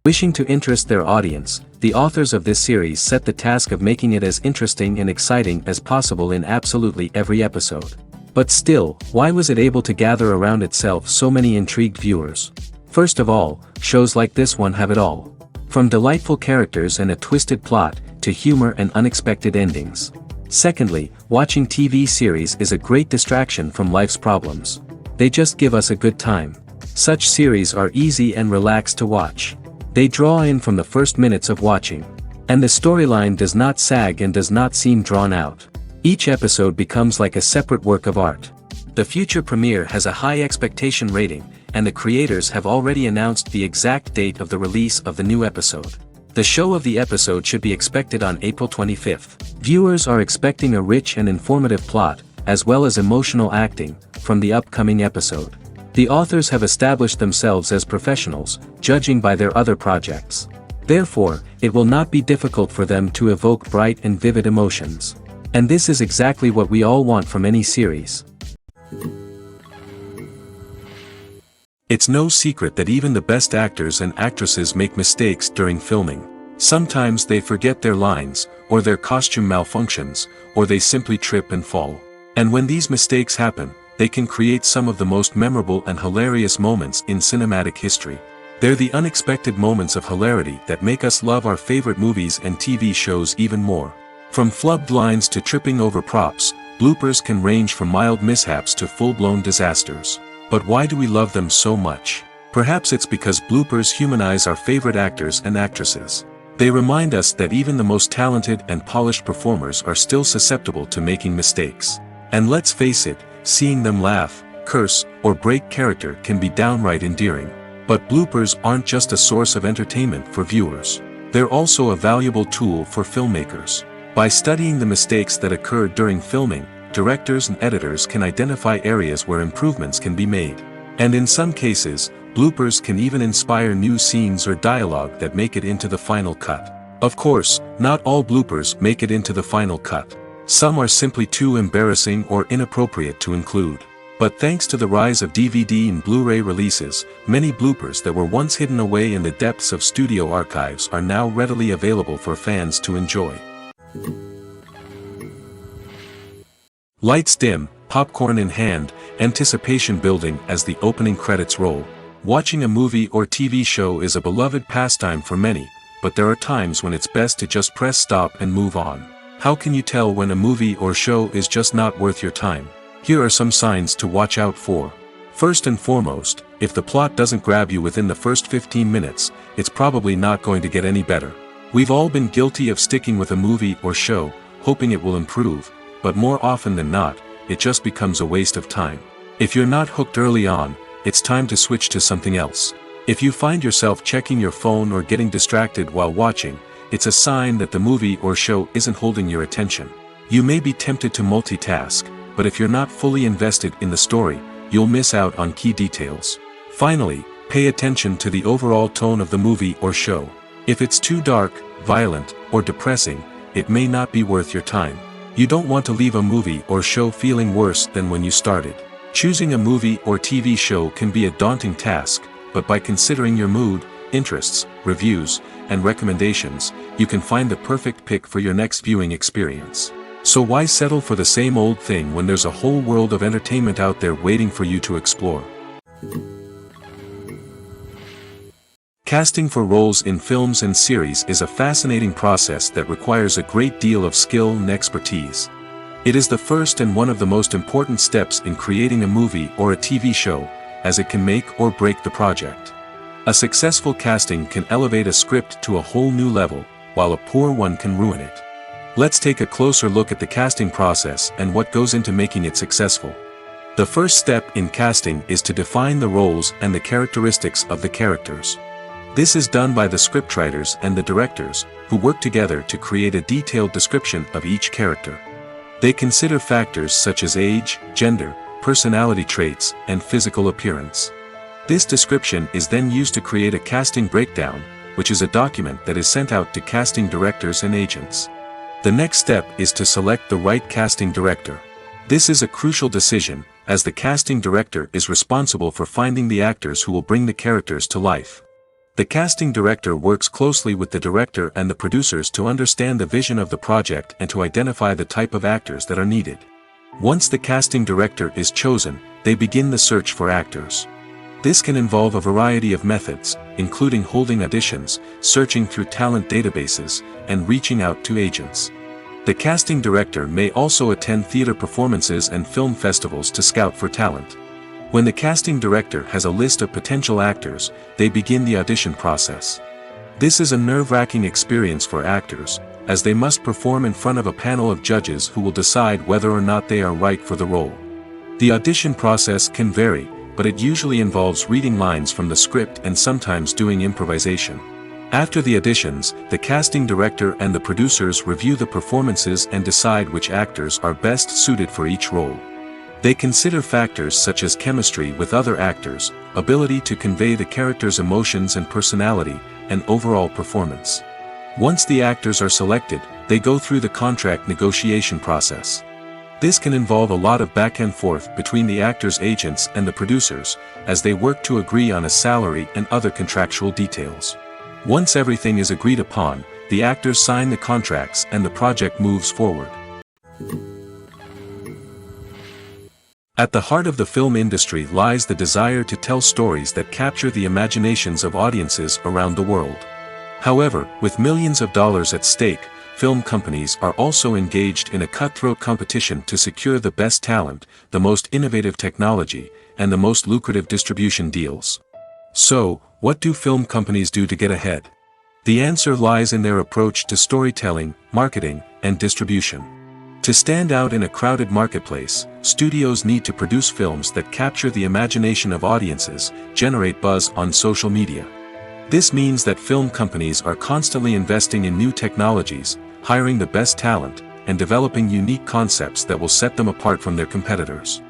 Wishing to interest their audience, the authors of this series set the task of making it as interesting and exciting as possible in absolutely every episode. But still, why was it able to gather around itself so many intrigued viewers? First of all, shows like this one have it all. From delightful characters and a twisted plot, to humor and unexpected endings. Secondly, watching TV series is a great distraction from life's problems. They just give us a good time. Such series are easy and relaxed to watch. They draw in from the first minutes of watching. And the storyline does not sag and does not seem drawn out. Each episode becomes like a separate work of art. The future premiere has a high expectation rating, and the creators have already announced the exact date of the release of the new episode. The show of the episode should be expected on April 25th. Viewers are expecting a rich and informative plot, as well as emotional acting, from the upcoming episode. The authors have established themselves as professionals, judging by their other projects. Therefore, it will not be difficult for them to evoke bright and vivid emotions. And this is exactly what we all want from any series. It's no secret that even the best actors and actresses make mistakes during filming. Sometimes they forget their lines, or their costume malfunctions, or they simply trip and fall. And when these mistakes happen, they can create some of the most memorable and hilarious moments in cinematic history. They're the unexpected moments of hilarity that make us love our favorite movies and TV shows even more. From flubbed lines to tripping over props, bloopers can range from mild mishaps to full-blown disasters. But why do we love them so much? Perhaps it's because bloopers humanize our favorite actors and actresses. They remind us that even the most talented and polished performers are still susceptible to making mistakes. And let's face it, seeing them laugh, curse, or break character can be downright endearing. But bloopers aren't just a source of entertainment for viewers. They're also a valuable tool for filmmakers. By studying the mistakes that occur during filming, directors and editors can identify areas where improvements can be made. And in some cases, bloopers can even inspire new scenes or dialogue that make it into the final cut. Of course, not all bloopers make it into the final cut. Some are simply too embarrassing or inappropriate to include. But thanks to the rise of DVD and Blu-ray releases, many bloopers that were once hidden away in the depths of studio archives are now readily available for fans to enjoy. Lights dim, popcorn in hand, anticipation building as the opening credits roll. Watching a movie or TV show is a beloved pastime for many, but there are times when it's best to just press stop and move on. How can you tell when a movie or show is just not worth your time? Here are some signs to watch out for. First and foremost, if the plot doesn't grab you within the first 15 minutes, it's probably not going to get any better. We've all been guilty of sticking with a movie or show, hoping it will improve, but more often than not, it just becomes a waste of time. If you're not hooked early on, it's time to switch to something else. If you find yourself checking your phone or getting distracted while watching, it's a sign that the movie or show isn't holding your attention. You may be tempted to multitask, but if you're not fully invested in the story, you'll miss out on key details. Finally, pay attention to the overall tone of the movie or show. If it's too dark, violent, or depressing, it may not be worth your time. You don't want to leave a movie or show feeling worse than when you started. Choosing a movie or TV show can be a daunting task, but by considering your mood, interests, reviews, and recommendations, you can find the perfect pick for your next viewing experience. So why settle for the same old thing when there's a whole world of entertainment out there waiting for you to explore? Casting for roles in films and series is a fascinating process that requires a great deal of skill and expertise. It is the first and one of the most important steps in creating a movie or a TV show, as it can make or break the project. A successful casting can elevate a script to a whole new level, while a poor one can ruin it. Let's take a closer look at the casting process and what goes into making it successful. The first step in casting is to define the roles and the characteristics of the characters. This is done by the scriptwriters and the directors, who work together to create a detailed description of each character. They consider factors such as age, gender, personality traits, and physical appearance. This description is then used to create a casting breakdown, which is a document that is sent out to casting directors and agents. The next step is to select the right casting director. This is a crucial decision, as the casting director is responsible for finding the actors who will bring the characters to life. The casting director works closely with the director and the producers to understand the vision of the project and to identify the type of actors that are needed. Once the casting director is chosen, they begin the search for actors. This can involve a variety of methods, including holding auditions, searching through talent databases, and reaching out to agents. The casting director may also attend theater performances and film festivals to scout for talent. When the casting director has a list of potential actors, they begin the audition process. This is a nerve-wracking experience for actors, as they must perform in front of a panel of judges who will decide whether or not they are right for the role. The audition process can vary, but it usually involves reading lines from the script and sometimes doing improvisation. After the auditions, the casting director and the producers review the performances and decide which actors are best suited for each role. They consider factors such as chemistry with other actors, ability to convey the character's emotions and personality, and overall performance. Once the actors are selected, they go through the contract negotiation process. This can involve a lot of back and forth between the actors' agents and the producers, as they work to agree on a salary and other contractual details. Once everything is agreed upon, the actors sign the contracts and the project moves forward. At the heart of the film industry lies the desire to tell stories that capture the imaginations of audiences around the world. However, with millions of dollars at stake, film companies are also engaged in a cutthroat competition to secure the best talent, the most innovative technology, and the most lucrative distribution deals. So, what do film companies do to get ahead? The answer lies in their approach to storytelling, marketing, and distribution. To stand out in a crowded marketplace, studios need to produce films that capture the imagination of audiences, generate buzz on social media. This means that film companies are constantly investing in new technologies, hiring the best talent, and developing unique concepts that will set them apart from their competitors.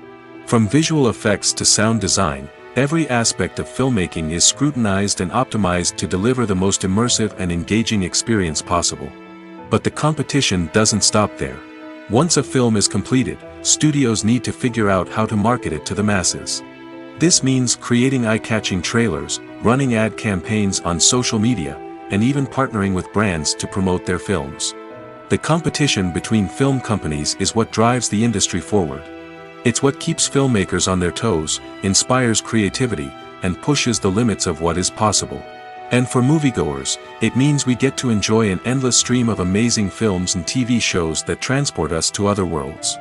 From visual effects to sound design, every aspect of filmmaking is scrutinized and optimized to deliver the most immersive and engaging experience possible. But the competition doesn't stop there. Once a film is completed, studios need to figure out how to market it to the masses. This means creating eye-catching trailers, running ad campaigns on social media, and even partnering with brands to promote their films. The competition between film companies is what drives the industry forward. It's what keeps filmmakers on their toes, inspires creativity, and pushes the limits of what is possible. And for moviegoers, it means we get to enjoy an endless stream of amazing films and TV shows that transport us to other worlds.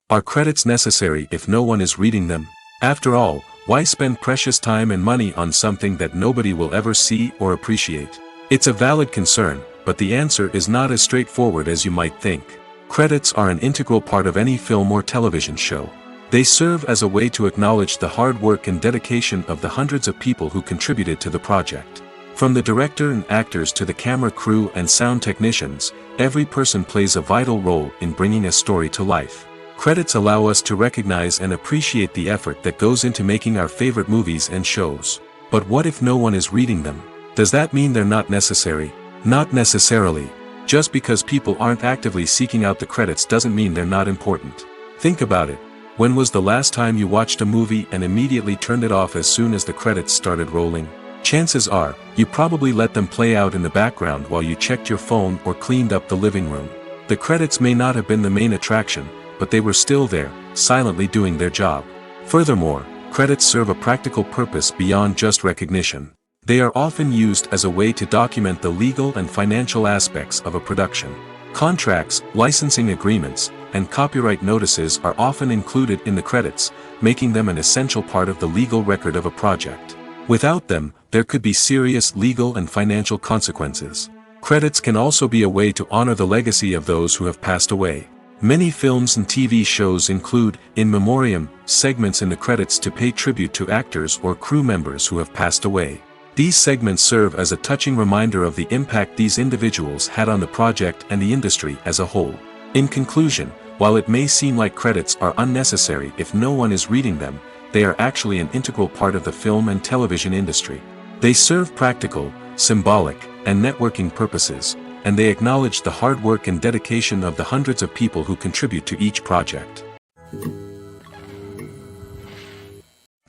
Are credits necessary if no one is reading them? After all, why spend precious time and money on something that nobody will ever see or appreciate? It's a valid concern, but the answer is not as straightforward as you might think. Credits are an integral part of any film or television show. They serve as a way to acknowledge the hard work and dedication of the hundreds of people who contributed to the project. From the director and actors to the camera crew and sound technicians, every person plays a vital role in bringing a story to life. Credits allow us to recognize and appreciate the effort that goes into making our favorite movies and shows. But what if no one is reading them? Does that mean they're not necessary? Not necessarily. Just because people aren't actively seeking out the credits doesn't mean they're not important. Think about it. When was the last time you watched a movie and immediately turned it off as soon as the credits started rolling? Chances are, you probably let them play out in the background while you checked your phone or cleaned up the living room. The credits may not have been the main attraction, but they were still there, silently doing their job. Furthermore, credits serve a practical purpose beyond just recognition. They are often used as a way to document the legal and financial aspects of a production. Contracts, licensing agreements, and copyright notices are often included in the credits, making them an essential part of the legal record of a project. Without them, there could be serious legal and financial consequences. Credits can also be a way to honor the legacy of those who have passed away. Many films and TV shows include, in memoriam, segments in the credits to pay tribute to actors or crew members who have passed away. These segments serve as a touching reminder of the impact these individuals had on the project and the industry as a whole. In conclusion, while it may seem like credits are unnecessary if no one is reading them, they are actually an integral part of the film and television industry. They serve practical, symbolic, and networking purposes, and they acknowledge the hard work and dedication of the hundreds of people who contribute to each project.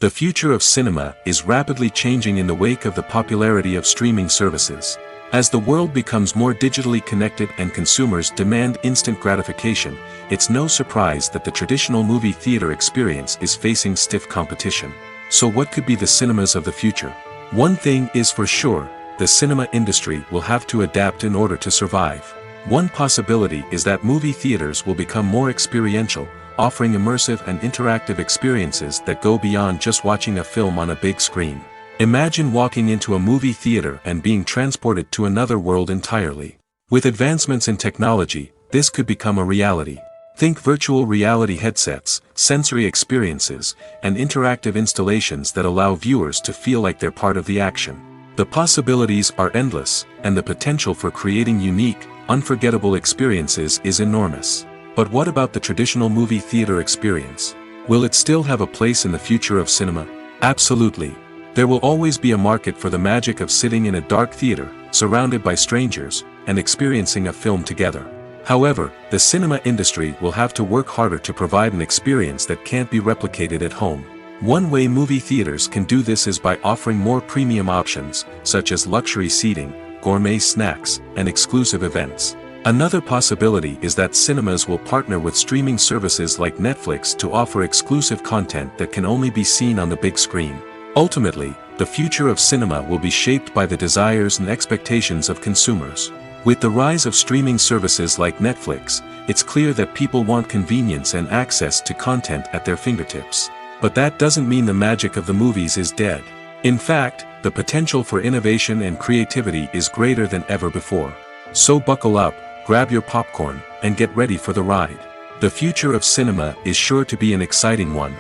The future of cinema is rapidly changing in the wake of the popularity of streaming services. As the world becomes more digitally connected and consumers demand instant gratification, it's no surprise that the traditional movie theater experience is facing stiff competition. So what could be the cinemas of the future? One thing is for sure, the cinema industry will have to adapt in order to survive. One possibility is that movie theaters will become more experiential, offering immersive and interactive experiences that go beyond just watching a film on a big screen. Imagine walking into a movie theater and being transported to another world entirely. With advancements in technology, this could become a reality. Think virtual reality headsets, sensory experiences, and interactive installations that allow viewers to feel like they're part of the action. The possibilities are endless, and the potential for creating unique, unforgettable experiences is enormous. But what about the traditional movie theater experience? Will it still have a place in the future of cinema? Absolutely. There will always be a market for the magic of sitting in a dark theater, surrounded by strangers, and experiencing a film together. However, the cinema industry will have to work harder to provide an experience that can't be replicated at home. One way movie theaters can do this is by offering more premium options, such as luxury seating, gourmet snacks, and exclusive events. Another possibility is that cinemas will partner with streaming services like Netflix to offer exclusive content that can only be seen on the big screen. Ultimately, the future of cinema will be shaped by the desires and expectations of consumers. With the rise of streaming services like Netflix, it's clear that people want convenience and access to content at their fingertips. But that doesn't mean the magic of the movies is dead. In fact, the potential for innovation and creativity is greater than ever before. So buckle up, grab your popcorn, and get ready for the ride. The future of cinema is sure to be an exciting one.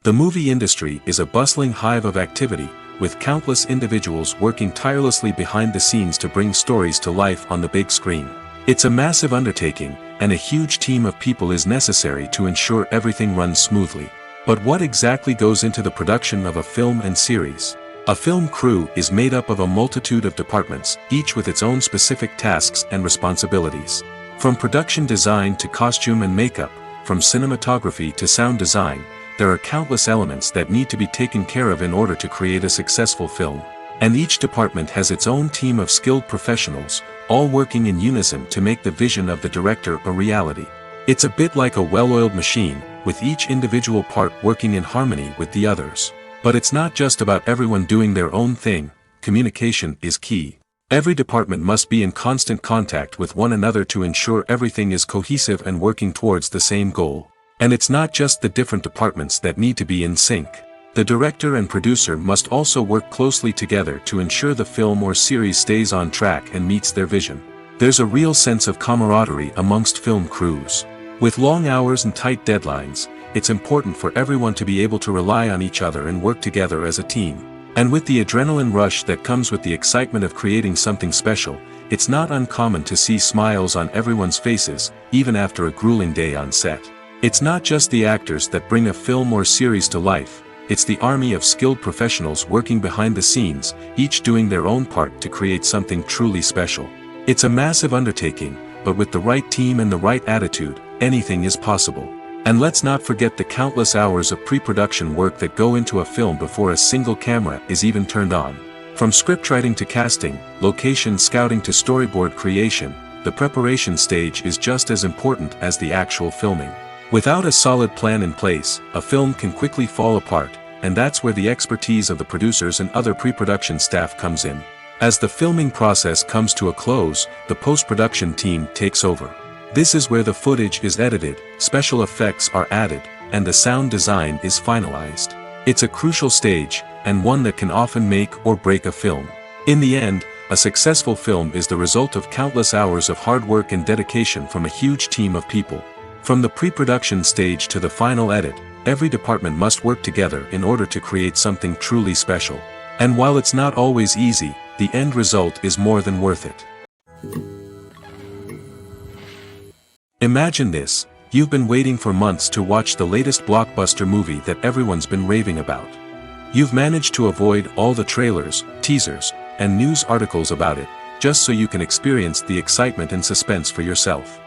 The movie industry is a bustling hive of activity, with countless individuals working tirelessly behind the scenes to bring stories to life on the big screen. It's a massive undertaking, and a huge team of people is necessary to ensure everything runs smoothly. But what exactly goes into the production of a film and series? A film crew is made up of a multitude of departments, each with its own specific tasks and responsibilities. From production design to costume and makeup, from cinematography to sound design, there are countless elements that need to be taken care of in order to create a successful film. And each department has its own team of skilled professionals, all working in unison to make the vision of the director a reality. It's a bit like a well-oiled machine, with each individual part working in harmony with the others. But it's not just about everyone doing their own thing, communication is key. Every department must be in constant contact with one another to ensure everything is cohesive and working towards the same goal. And it's not just the different departments that need to be in sync. The director and producer must also work closely together to ensure the film or series stays on track and meets their vision. There's a real sense of camaraderie amongst film crews. With long hours and tight deadlines, it's important for everyone to be able to rely on each other and work together as a team. And with the adrenaline rush that comes with the excitement of creating something special, it's not uncommon to see smiles on everyone's faces, even after a grueling day on set. It's not just the actors that bring a film or series to life, it's the army of skilled professionals working behind the scenes, each doing their own part to create something truly special. It's a massive undertaking, but with the right team and the right attitude, anything is possible. And let's not forget the countless hours of pre-production work that go into a film before a single camera is even turned on. From scriptwriting to casting, location scouting to storyboard creation, the preparation stage is just as important as the actual filming. Without a solid plan in place, a film can quickly fall apart, and that's where the expertise of the producers and other pre-production staff comes in. As the filming process comes to a close, the post-production team takes over. This is where the footage is edited, special effects are added, and the sound design is finalized. It's a crucial stage, and one that can often make or break a film. In the end, a successful film is the result of countless hours of hard work and dedication from a huge team of people. From the pre-production stage to the final edit, every department must work together in order to create something truly special. And while it's not always easy, the end result is more than worth it. Imagine this, you've been waiting for months to watch the latest blockbuster movie that everyone's been raving about. You've managed to avoid all the trailers, teasers, and news articles about it, just so you can experience the excitement and suspense for yourself.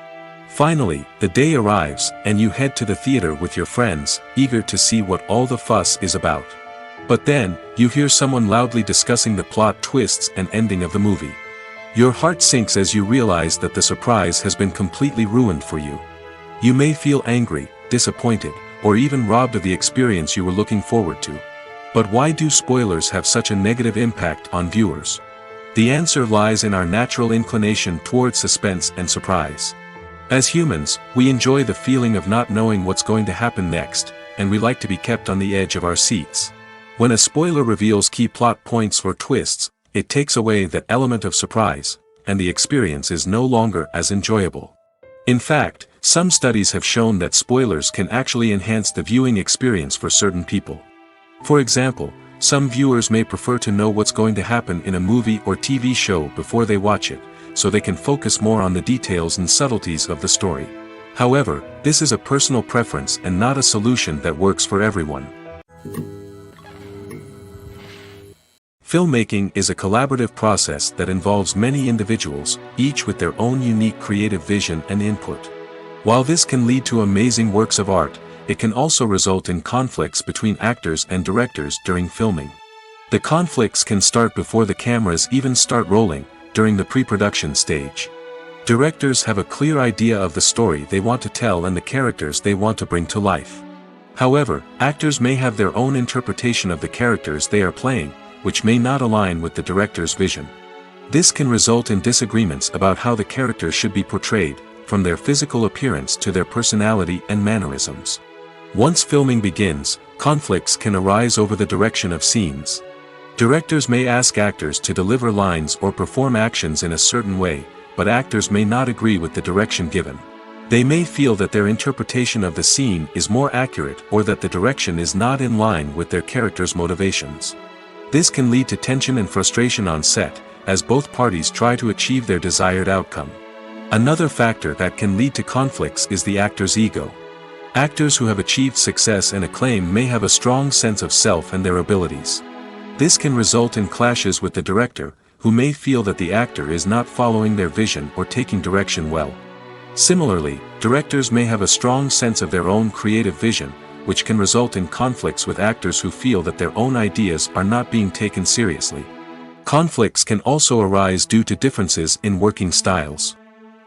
Finally, the day arrives, and you head to the theater with your friends, eager to see what all the fuss is about. But then, you hear someone loudly discussing the plot twists and ending of the movie. Your heart sinks as you realize that the surprise has been completely ruined for you. You may feel angry, disappointed, or even robbed of the experience you were looking forward to. But why do spoilers have such a negative impact on viewers? The answer lies in our natural inclination toward suspense and surprise. As humans, we enjoy the feeling of not knowing what's going to happen next, and we like to be kept on the edge of our seats. When a spoiler reveals key plot points or twists, it takes away that element of surprise, and the experience is no longer as enjoyable. In fact, some studies have shown that spoilers can actually enhance the viewing experience for certain people. For example, some viewers may prefer to know what's going to happen in a movie or TV show before they watch it, so they can focus more on the details and subtleties of the story. However, this is a personal preference and not a solution that works for everyone. Filmmaking is a collaborative process that involves many individuals, each with their own unique creative vision and input. While this can lead to amazing works of art, it can also result in conflicts between actors and directors during filming. The conflicts can start before the cameras even start rolling, during the pre-production stage. Directors have a clear idea of the story they want to tell and the characters they want to bring to life. However, actors may have their own interpretation of the characters they are playing, which may not align with the director's vision. This can result in disagreements about how the characters should be portrayed, from their physical appearance to their personality and mannerisms. Once filming begins, conflicts can arise over the direction of scenes. Directors may ask actors to deliver lines or perform actions in a certain way, but actors may not agree with the direction given. They may feel that their interpretation of the scene is more accurate or that the direction is not in line with their character's motivations. This can lead to tension and frustration on set, as both parties try to achieve their desired outcome. Another factor that can lead to conflicts is the actor's ego. Actors who have achieved success and acclaim may have a strong sense of self and their abilities. This can result in clashes with the director, who may feel that the actor is not following their vision or taking direction well. Similarly, directors may have a strong sense of their own creative vision, which can result in conflicts with actors who feel that their own ideas are not being taken seriously. Conflicts can also arise due to differences in working styles.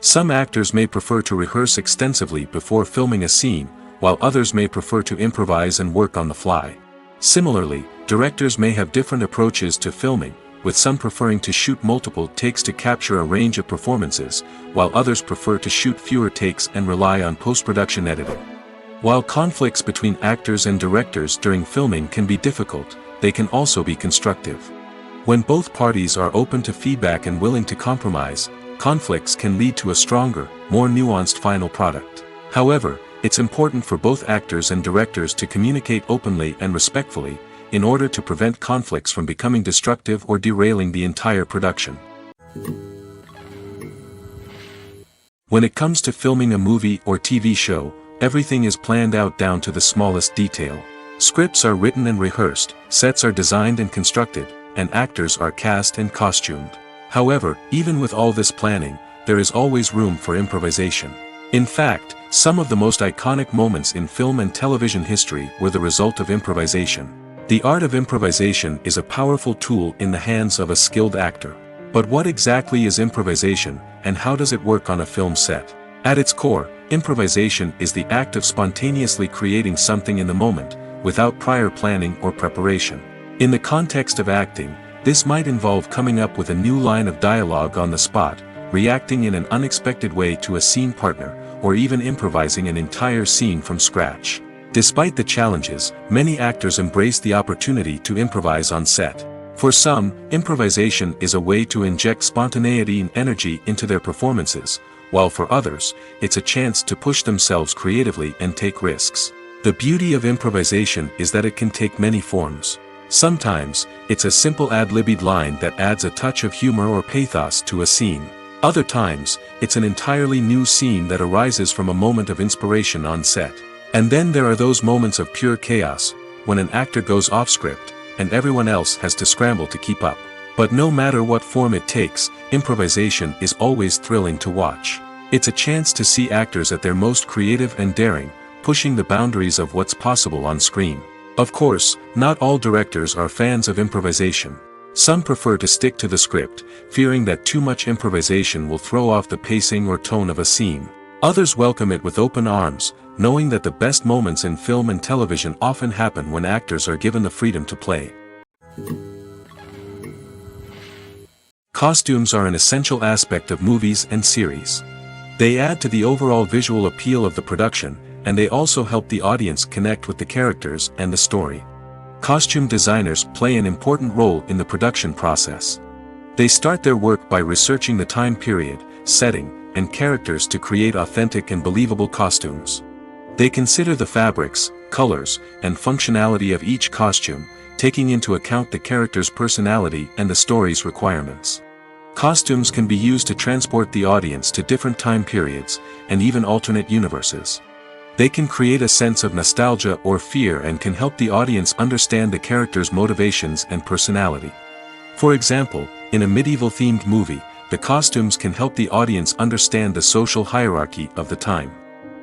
Some actors may prefer to rehearse extensively before filming a scene, while others may prefer to improvise and work on the fly. Similarly, directors may have different approaches to filming, with some preferring to shoot multiple takes to capture a range of performances, while others prefer to shoot fewer takes and rely on post-production editing. While conflicts between actors and directors during filming can be difficult, they can also be constructive. When both parties are open to feedback and willing to compromise, conflicts can lead to a stronger, more nuanced final product. However, it's important for both actors and directors to communicate openly and respectfully, in order to prevent conflicts from becoming destructive or derailing the entire production. When it comes to filming a movie or TV show, everything is planned out down to the smallest detail. Scripts are written and rehearsed, sets are designed and constructed, and actors are cast and costumed. However, even with all this planning, there is always room for improvisation. In fact, some of the most iconic moments in film and television history were the result of improvisation. The art of improvisation is a powerful tool in the hands of a skilled actor. But what exactly is improvisation, and how does it work on a film set? At its core, improvisation is the act of spontaneously creating something in the moment, without prior planning or preparation. In the context of acting, this might involve coming up with a new line of dialogue on the spot, reacting in an unexpected way to a scene partner, or even improvising an entire scene from scratch. Despite the challenges, many actors embrace the opportunity to improvise on set. For some, improvisation is a way to inject spontaneity and energy into their performances, while for others, it's a chance to push themselves creatively and take risks. The beauty of improvisation is that it can take many forms. Sometimes, it's a simple ad-libbed line that adds a touch of humor or pathos to a scene. Other times, it's an entirely new scene that arises from a moment of inspiration on set. And then there are those moments of pure chaos, when an actor goes off script, and everyone else has to scramble to keep up. But no matter what form it takes, improvisation is always thrilling to watch. It's a chance to see actors at their most creative and daring, pushing the boundaries of what's possible on screen. Of course, not all directors are fans of improvisation. Some prefer to stick to the script, fearing that too much improvisation will throw off the pacing or tone of a scene. Others welcome it with open arms, knowing that the best moments in film and television often happen when actors are given the freedom to play. Costumes are an essential aspect of movies and series. They add to the overall visual appeal of the production, and they also help the audience connect with the characters and the story. Costume designers play an important role in the production process. They start their work by researching the time period, setting, and characters to create authentic and believable costumes. They consider the fabrics, colors, and functionality of each costume, taking into account the character's personality and the story's requirements. Costumes can be used to transport the audience to different time periods, and even alternate universes. They can create a sense of nostalgia or fear and can help the audience understand the character's motivations and personality. For example, in a medieval-themed movie, the costumes can help the audience understand the social hierarchy of the time.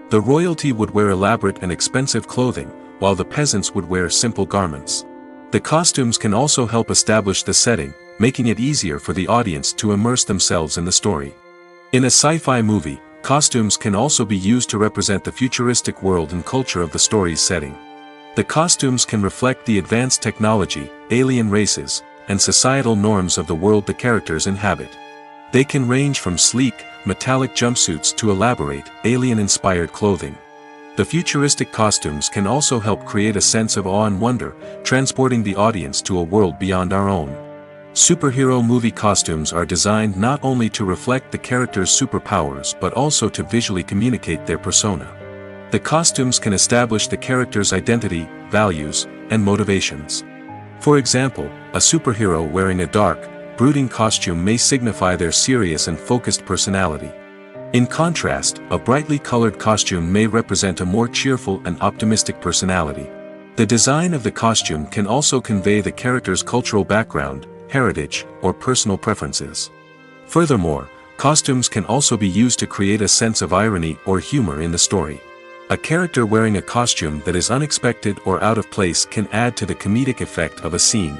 The royalty would wear elaborate and expensive clothing, while the peasants would wear simple garments. The costumes can also help establish the setting, making it easier for the audience to immerse themselves in the story. In a sci-fi movie, costumes can also be used to represent the futuristic world and culture of the story's setting. The costumes can reflect the advanced technology, alien races, and societal norms of the world the characters inhabit. They can range from sleek, metallic jumpsuits to elaborate, alien-inspired clothing. The futuristic costumes can also help create a sense of awe and wonder, transporting the audience to a world beyond our own. Superhero movie costumes are designed not only to reflect the character's superpowers but also to visually communicate their persona. The costumes can establish the character's identity, values, and motivations. For example, a superhero wearing a dark, brooding costume may signify their serious and focused personality. In contrast, a brightly colored costume may represent a more cheerful and optimistic personality. The design of the costume can also convey the character's cultural background, heritage, or personal preferences. Furthermore, costumes can also be used to create a sense of irony or humor in the story. A character wearing a costume that is unexpected or out of place can add to the comedic effect of a scene.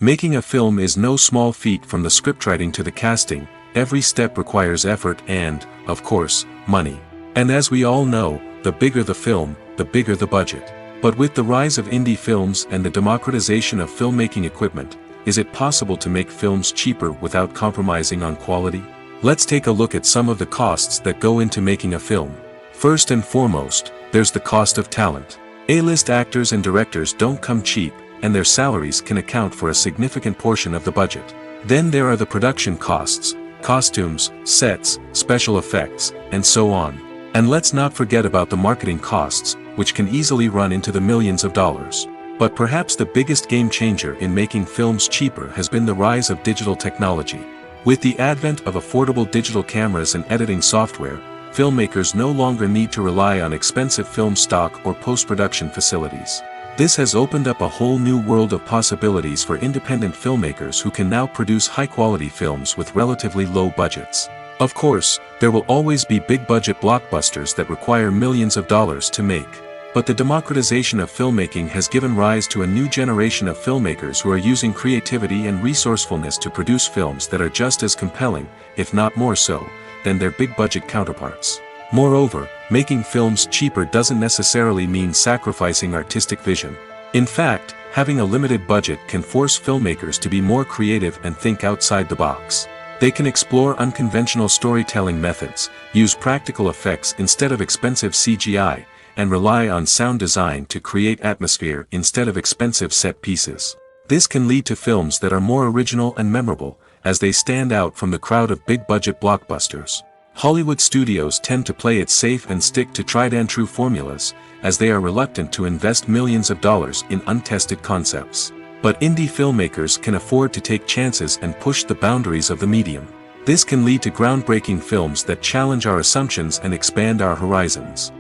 Making a film is no small feat. From the scriptwriting to the casting, every step requires effort and, of course, money. And as we all know, the bigger the film, the bigger the budget. But with the rise of indie films and the democratization of filmmaking equipment, is it possible to make films cheaper without compromising on quality? Let's take a look at some of the costs that go into making a film. First and foremost, there's the cost of talent. A-list actors and directors don't come cheap, and their salaries can account for a significant portion of the budget. Then there are the production costs, costumes, sets, special effects, and so on. And let's not forget about the marketing costs, which can easily run into the millions of dollars. But perhaps the biggest game changer in making films cheaper has been the rise of digital technology. With the advent of affordable digital cameras and editing software, filmmakers no longer need to rely on expensive film stock or post-production facilities. This has opened up a whole new world of possibilities for independent filmmakers who can now produce high-quality films with relatively low budgets. Of course, there will always be big-budget blockbusters that require millions of dollars to make. But the democratization of filmmaking has given rise to a new generation of filmmakers who are using creativity and resourcefulness to produce films that are just as compelling, if not more so, than their big-budget counterparts. Moreover, making films cheaper doesn't necessarily mean sacrificing artistic vision. In fact, having a limited budget can force filmmakers to be more creative and think outside the box. They can explore unconventional storytelling methods, use practical effects instead of expensive CGI, and rely on sound design to create atmosphere instead of expensive set pieces. This can lead to films that are more original and memorable, as they stand out from the crowd of big-budget blockbusters. Hollywood studios tend to play it safe and stick to tried-and-true formulas, as they are reluctant to invest millions of dollars in untested concepts. But indie filmmakers can afford to take chances and push the boundaries of the medium. This can lead to groundbreaking films that challenge our assumptions and expand our horizons.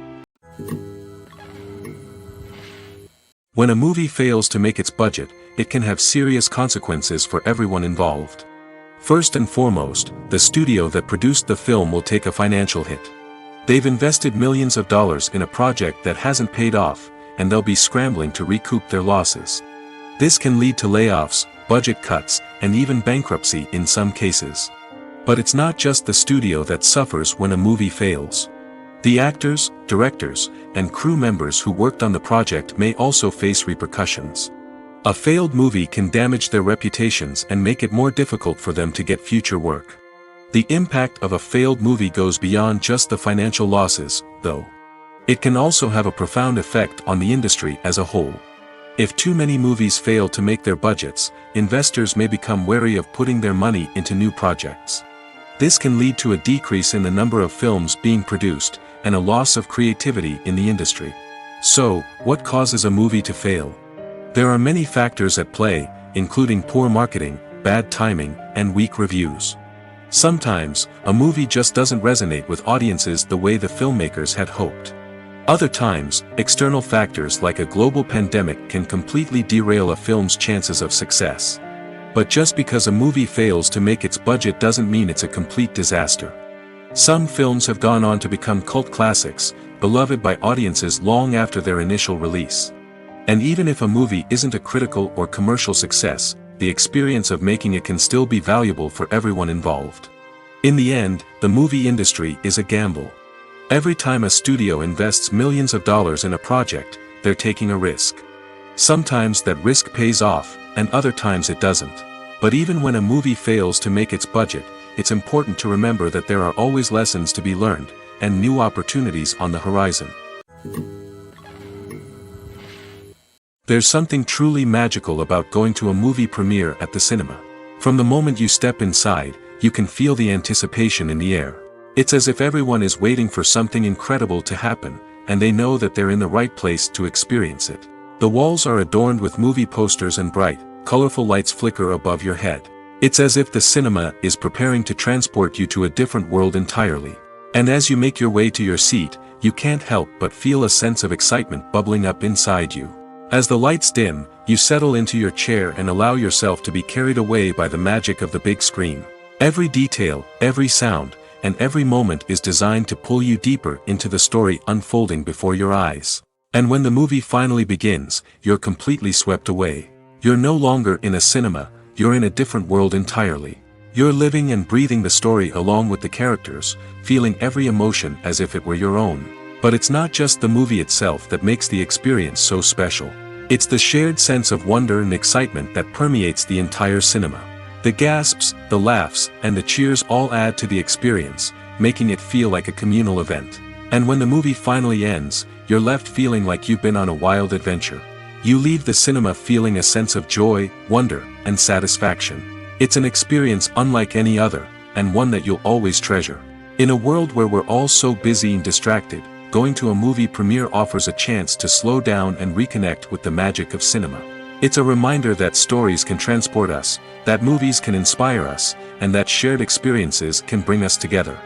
When a movie fails to make its budget, it can have serious consequences for everyone involved. First and foremost, the studio that produced the film will take a financial hit. They've invested millions of dollars in a project that hasn't paid off, and they'll be scrambling to recoup their losses. This can lead to layoffs, budget cuts, and even bankruptcy in some cases. But it's not just the studio that suffers when a movie fails. The actors, directors, and crew members who worked on the project may also face repercussions. A failed movie can damage their reputations and make it more difficult for them to get future work. The impact of a failed movie goes beyond just the financial losses, though. It can also have a profound effect on the industry as a whole. If too many movies fail to make their budgets, investors may become wary of putting their money into new projects. This can lead to a decrease in the number of films being produced, and a loss of creativity in the industry. So, what causes a movie to fail? There are many factors at play, including poor marketing, bad timing, and weak reviews. Sometimes, a movie just doesn't resonate with audiences the way the filmmakers had hoped. Other times, external factors like a global pandemic can completely derail a film's chances of success. But just because a movie fails to make its budget doesn't mean it's a complete disaster. Some films have gone on to become cult classics, beloved by audiences long after their initial release. And even if a movie isn't a critical or commercial success, the experience of making it can still be valuable for everyone involved. In the end, the movie industry is a gamble. Every time a studio invests millions of dollars in a project, they're taking a risk. Sometimes that risk pays off, and other times it doesn't. But even when a movie fails to make its budget, it's important to remember that there are always lessons to be learned, and new opportunities on the horizon. There's something truly magical about going to a movie premiere at the cinema. From the moment you step inside, you can feel the anticipation in the air. It's as if everyone is waiting for something incredible to happen, and they know that they're in the right place to experience it. The walls are adorned with movie posters and bright, colorful lights flicker above your head. It's as if the cinema is preparing to transport you to a different world entirely. And as you make your way to your seat, you can't help but feel a sense of excitement bubbling up inside you. As the lights dim, you settle into your chair and allow yourself to be carried away by the magic of the big screen. Every detail, every sound, and every moment is designed to pull you deeper into the story unfolding before your eyes. And when the movie finally begins, you're completely swept away. You're no longer in a cinema, you're in a different world entirely. You're living and breathing the story along with the characters, feeling every emotion as if it were your own. But it's not just the movie itself that makes the experience so special. It's the shared sense of wonder and excitement that permeates the entire cinema. The gasps, the laughs, and the cheers all add to the experience, making it feel like a communal event. And when the movie finally ends, you're left feeling like you've been on a wild adventure. You leave the cinema feeling a sense of joy, wonder, and satisfaction. It's an experience unlike any other, and one that you'll always treasure. In a world where we're all so busy and distracted, going to a movie premiere offers a chance to slow down and reconnect with the magic of cinema. It's a reminder that stories can transport us, that movies can inspire us, and that shared experiences can bring us together.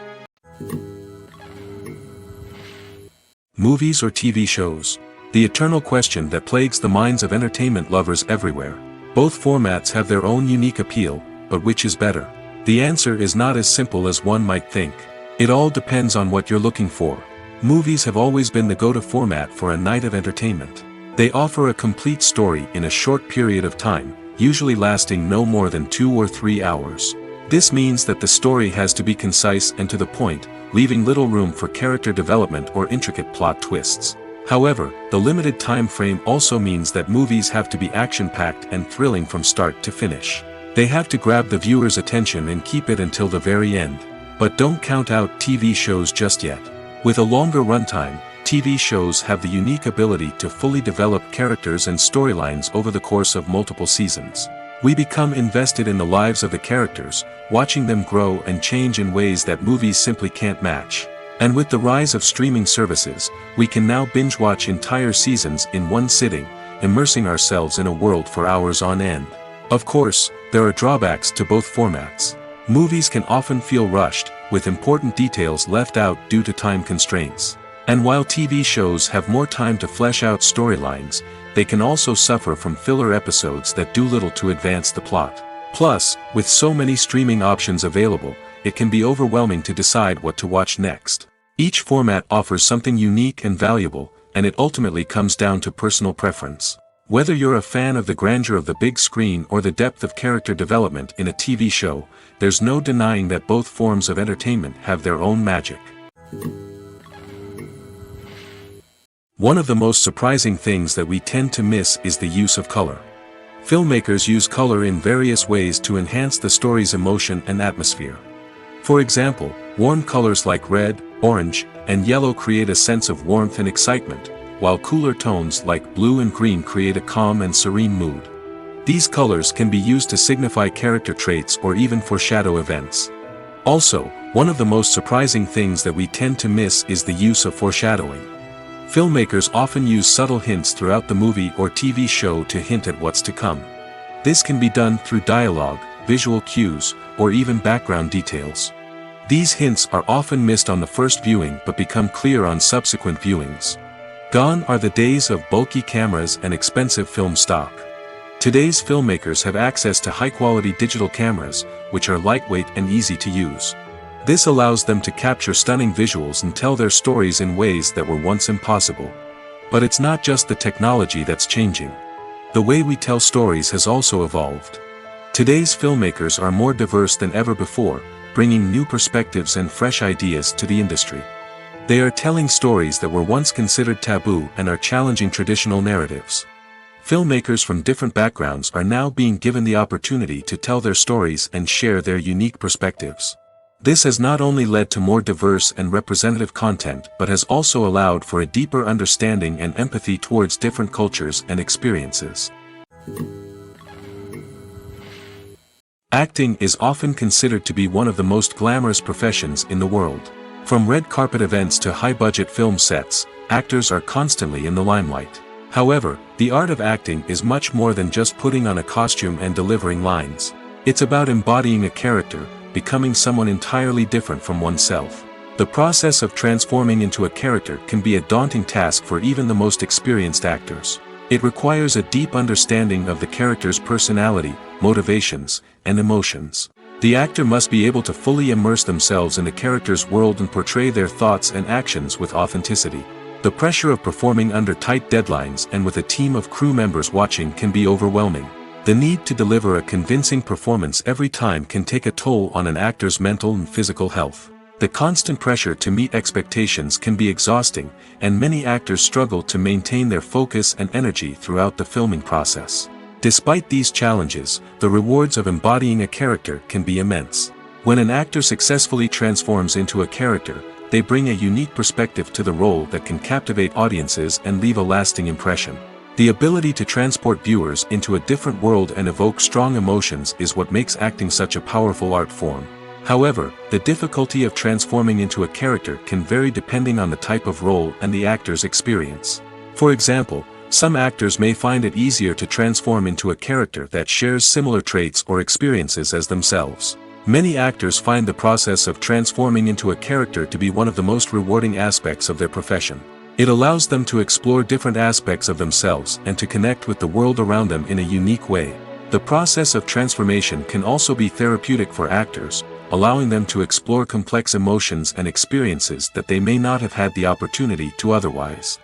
Movies or TV shows? The eternal question that plagues the minds of entertainment lovers everywhere. Both formats have their own unique appeal, but which is better? The answer is not as simple as one might think. It all depends on what you're looking for. Movies have always been the go-to format for a night of entertainment. They offer a complete story in a short period of time, usually lasting no more than 2 or 3 hours. This means that the story has to be concise and to the point, leaving little room for character development or intricate plot twists. However, the limited time frame also means that movies have to be action-packed and thrilling from start to finish. They have to grab the viewer's attention and keep it until the very end. But don't count out TV shows just yet. With a longer runtime, TV shows have the unique ability to fully develop characters and storylines over the course of multiple seasons. We become invested in the lives of the characters, watching them grow and change in ways that movies simply can't match. And with the rise of streaming services, we can now binge-watch entire seasons in one sitting, immersing ourselves in a world for hours on end. Of course, there are drawbacks to both formats. Movies can often feel rushed, with important details left out due to time constraints. And while TV shows have more time to flesh out storylines, they can also suffer from filler episodes that do little to advance the plot. Plus, with so many streaming options available, it can be overwhelming to decide what to watch next. Each format offers something unique and valuable, and it ultimately comes down to personal preference. Whether you're a fan of the grandeur of the big screen or the depth of character development in a TV show, there's no denying that both forms of entertainment have their own magic. One of the most surprising things that we tend to miss is the use of color. Filmmakers use color in various ways to enhance the story's emotion and atmosphere. For example, warm colors like red, orange, and yellow create a sense of warmth and excitement, while cooler tones like blue and green create a calm and serene mood. These colors can be used to signify character traits or even foreshadow events. Also, one of the most surprising things that we tend to miss is the use of foreshadowing. Filmmakers often use subtle hints throughout the movie or TV show to hint at what's to come. This can be done through dialogue, visual cues, or even background details. These hints are often missed on the first viewing but become clear on subsequent viewings. Gone are the days of bulky cameras and expensive film stock. Today's filmmakers have access to high-quality digital cameras, which are lightweight and easy to use. This allows them to capture stunning visuals and tell their stories in ways that were once impossible. But it's not just the technology that's changing. The way we tell stories has also evolved. Today's filmmakers are more diverse than ever before, bringing new perspectives and fresh ideas to the industry. They are telling stories that were once considered taboo and are challenging traditional narratives. Filmmakers from different backgrounds are now being given the opportunity to tell their stories and share their unique perspectives. This has not only led to more diverse and representative content but has also allowed for a deeper understanding and empathy towards different cultures and experiences. Acting is often considered to be one of the most glamorous professions in the world. From red carpet events to high-budget film sets, actors are constantly in the limelight. However, the art of acting is much more than just putting on a costume and delivering lines. It's about embodying a character, becoming someone entirely different from oneself. The process of transforming into a character can be a daunting task for even the most experienced actors. It requires a deep understanding of the character's personality, motivations, and emotions. The actor must be able to fully immerse themselves in the character's world and portray their thoughts and actions with authenticity. The pressure of performing under tight deadlines and with a team of crew members watching can be overwhelming. The need to deliver a convincing performance every time can take a toll on an actor's mental and physical health. The constant pressure to meet expectations can be exhausting, and many actors struggle to maintain their focus and energy throughout the filming process. Despite these challenges, the rewards of embodying a character can be immense. When an actor successfully transforms into a character, they bring a unique perspective to the role that can captivate audiences and leave a lasting impression. The ability to transport viewers into a different world and evoke strong emotions is what makes acting such a powerful art form. However, the difficulty of transforming into a character can vary depending on the type of role and the actor's experience. For example, some actors may find it easier to transform into a character that shares similar traits or experiences as themselves. Many actors find the process of transforming into a character to be one of the most rewarding aspects of their profession. It allows them to explore different aspects of themselves and to connect with the world around them in a unique way. The process of transformation can also be therapeutic for actors, allowing them to explore complex emotions and experiences that they may not have had the opportunity to otherwise.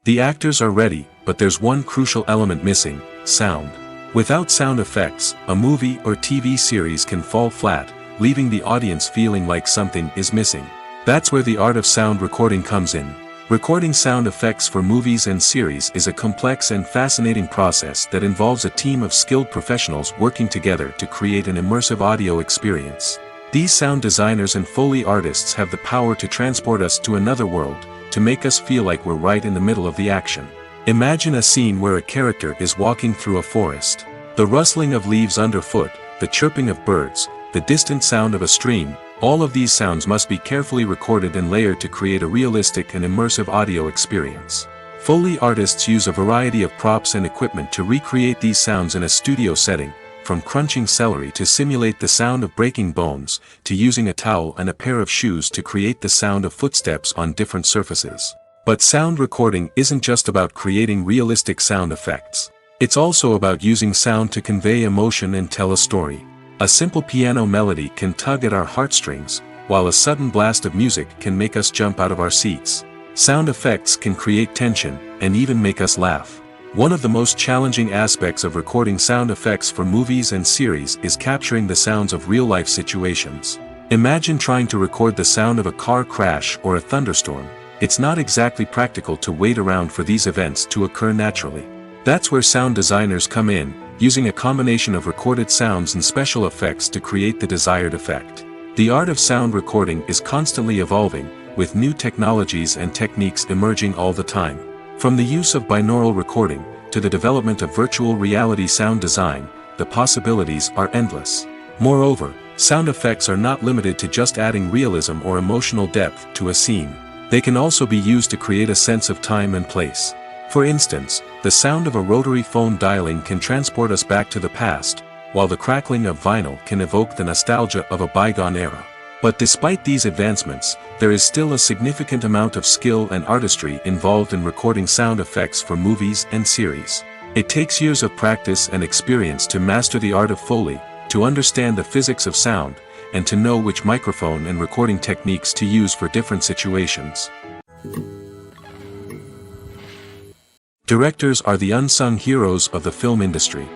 The actors are ready, but there's one crucial element missing: sound. Without sound effects, a movie or TV series can fall flat, leaving the audience feeling like something is missing. That's where the art of sound recording comes in. Recording sound effects for movies and series is a complex and fascinating process that involves a team of skilled professionals working together to create an immersive audio experience. These sound designers and Foley artists have the power to transport us to another world, to make us feel like we're right in the middle of the action. Imagine a scene where a character is walking through a forest. The rustling of leaves underfoot, the chirping of birds, the distant sound of a stream, all of these sounds must be carefully recorded and layered to create a realistic and immersive audio experience. Foley artists use a variety of props and equipment to recreate these sounds in a studio setting, from crunching celery to simulate the sound of breaking bones, to using a towel and a pair of shoes to create the sound of footsteps on different surfaces. But sound recording isn't just about creating realistic sound effects. It's also about using sound to convey emotion and tell a story. A simple piano melody can tug at our heartstrings, while a sudden blast of music can make us jump out of our seats. Sound effects can create tension, and even make us laugh. One of the most challenging aspects of recording sound effects for movies and series is capturing the sounds of real-life situations. Imagine trying to record the sound of a car crash or a thunderstorm. It's not exactly practical to wait around for these events to occur naturally. That's where sound designers come in, using a combination of recorded sounds and special effects to create the desired effect. The art of sound recording is constantly evolving, with new technologies and techniques emerging all the time. From the use of binaural recording, to the development of virtual reality sound design, the possibilities are endless. Moreover, sound effects are not limited to just adding realism or emotional depth to a scene. They can also be used to create a sense of time and place. For instance, the sound of a rotary phone dialing can transport us back to the past, while the crackling of vinyl can evoke the nostalgia of a bygone era. But despite these advancements, there is still a significant amount of skill and artistry involved in recording sound effects for movies and series. It takes years of practice and experience to master the art of Foley, to understand the physics of sound, and to know which microphone and recording techniques to use for different situations. Directors are the unsung heroes of the film industry.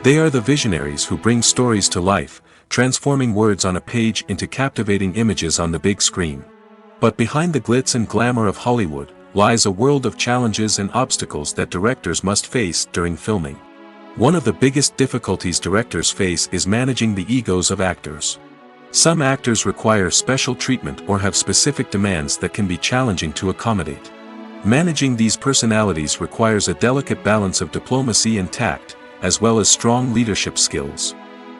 They are the visionaries who bring stories to life, transforming words on a page into captivating images on the big screen. But behind the glitz and glamour of Hollywood, lies a world of challenges and obstacles that directors must face during filming. One of the biggest difficulties directors face is managing the egos of actors. Some actors require special treatment or have specific demands that can be challenging to accommodate. Managing these personalities requires a delicate balance of diplomacy and tact, as well as strong leadership skills.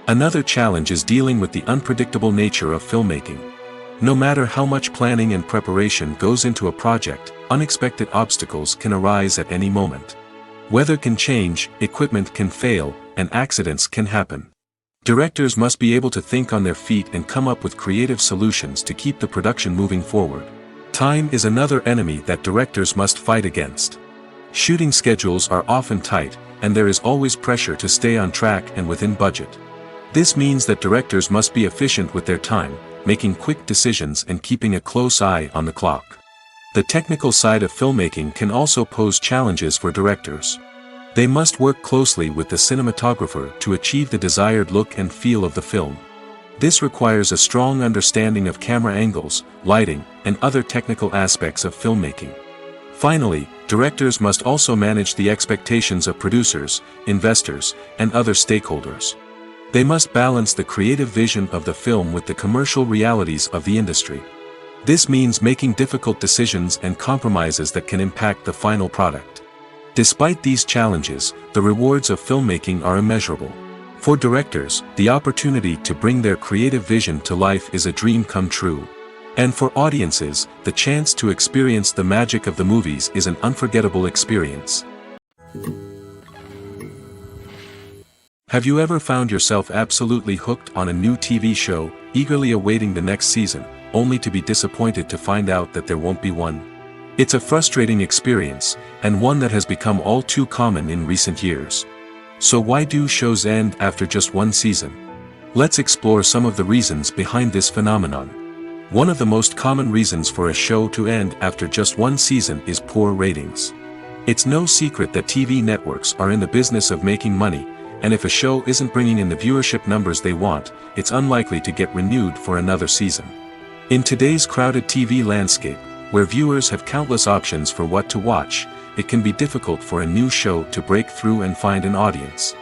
Another challenge is dealing with the unpredictable nature of filmmaking. No matter how much planning and preparation goes into a project, unexpected obstacles can arise at any moment. Weather can change, equipment can fail, and accidents can happen. Directors must be able to think on their feet and come up with creative solutions to keep the production moving forward. Time is another enemy that directors must fight against. Shooting schedules are often tight, and there is always pressure to stay on track and within budget. This means that directors must be efficient with their time, making quick decisions and keeping a close eye on the clock. The technical side of filmmaking can also pose challenges for directors. They must work closely with the cinematographer to achieve the desired look and feel of the film. This requires a strong understanding of camera angles, lighting, and other technical aspects of filmmaking. Finally, directors must also manage the expectations of producers, investors, and other stakeholders. They must balance the creative vision of the film with the commercial realities of the industry. This means making difficult decisions and compromises that can impact the final product. Despite these challenges, the rewards of filmmaking are immeasurable. For directors, the opportunity to bring their creative vision to life is a dream come true. And for audiences, the chance to experience the magic of the movies is an unforgettable experience. Have you ever found yourself absolutely hooked on a new TV show, eagerly awaiting the next season, only to be disappointed to find out that there won't be one? It's a frustrating experience, and one that has become all too common in recent years. So why do shows end after just one season? Let's explore some of the reasons behind this phenomenon. One of the most common reasons for a show to end after just one season is poor ratings. It's no secret that TV networks are in the business of making money, and if a show isn't bringing in the viewership numbers they want, it's unlikely to get renewed for another season. In today's crowded TV landscape, where viewers have countless options for what to watch, it can be difficult for a new show to break through and find an audience.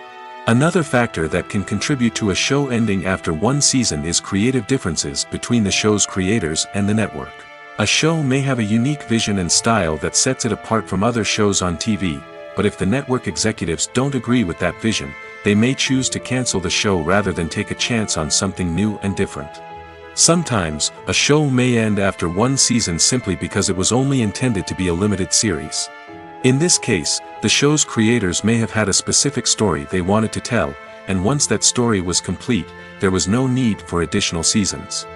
Another factor that can contribute to a show ending after one season is creative differences between the show's creators and the network. A show may have a unique vision and style that sets it apart from other shows on TV, but if the network executives don't agree with that vision, they may choose to cancel the show rather than take a chance on something new and different. Sometimes, a show may end after one season simply because it was only intended to be a limited series. In this case, the show's creators may have had a specific story they wanted to tell, and once that story was complete, there was no need for additional seasons.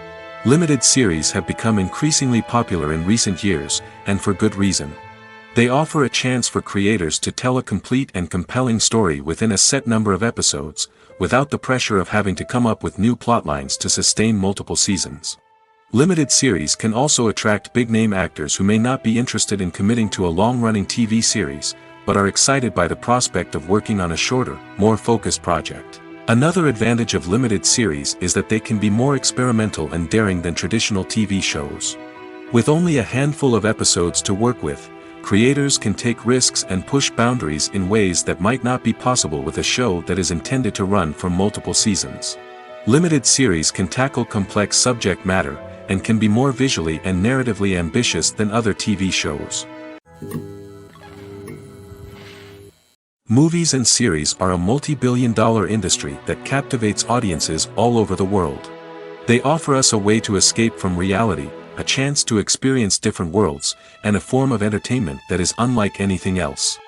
Limited series have become increasingly popular in recent years, and for good reason. They offer a chance for creators to tell a complete and compelling story within a set number of episodes, without the pressure of having to come up with new plotlines to sustain multiple seasons. Limited series can also attract big-name actors who may not be interested in committing to a long-running TV series, but are excited by the prospect of working on a shorter, more focused project. Another advantage of limited series is that they can be more experimental and daring than traditional TV shows. With only a handful of episodes to work with, creators can take risks and push boundaries in ways that might not be possible with a show that is intended to run for multiple seasons. Limited series can tackle complex subject matter, and can be more visually and narratively ambitious than other TV shows. Movies and series are a multi-billion-dollar industry that captivates audiences all over the world. They offer us a way to escape from reality, a chance to experience different worlds, and a form of entertainment that is unlike anything else.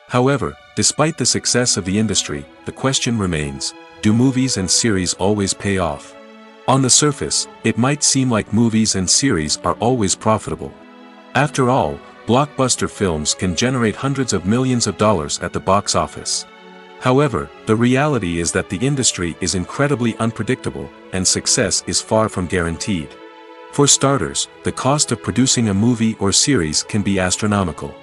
However, despite the success of the industry, the question remains, do movies and series always pay off? On the surface, it might seem like movies and series are always profitable. After all, blockbuster films can generate hundreds of millions of dollars at the box office. However, the reality is that the industry is incredibly unpredictable, and success is far from guaranteed. For starters, the cost of producing a movie or series can be astronomical.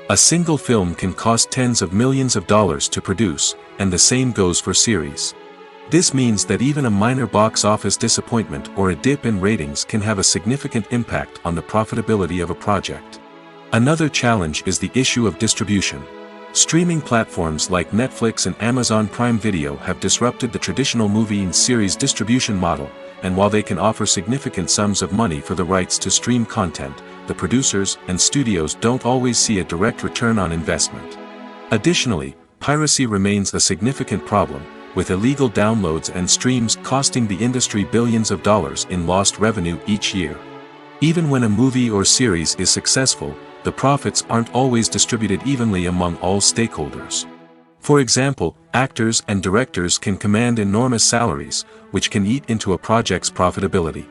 A single film can cost tens of millions of dollars to produce, and the same goes for series. This means that even a minor box office disappointment or a dip in ratings can have a significant impact on the profitability of a project. Another challenge is the issue of distribution. Streaming platforms like Netflix and Amazon Prime Video have disrupted the traditional movie and series distribution model, and while they can offer significant sums of money for the rights to stream content, the producers and studios don't always see a direct return on investment. Additionally, piracy remains a significant problem, with illegal downloads and streams costing the industry billions of dollars in lost revenue each year. Even when a movie or series is successful, the profits aren't always distributed evenly among all stakeholders. For example, actors and directors can command enormous salaries, which can eat into a project's profitability.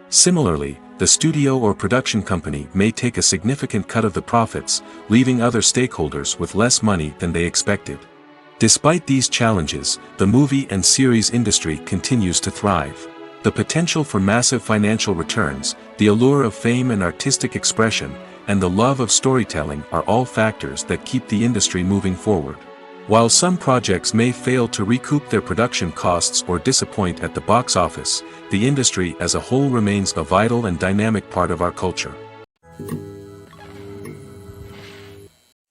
Similarly, the studio or production company may take a significant cut of the profits, leaving other stakeholders with less money than they expected. Despite these challenges, the movie and series industry continues to thrive. The potential for massive financial returns, the allure of fame and artistic expression, and the love of storytelling are all factors that keep the industry moving forward. While some projects may fail to recoup their production costs or disappoint at the box office, the industry as a whole remains a vital and dynamic part of our culture.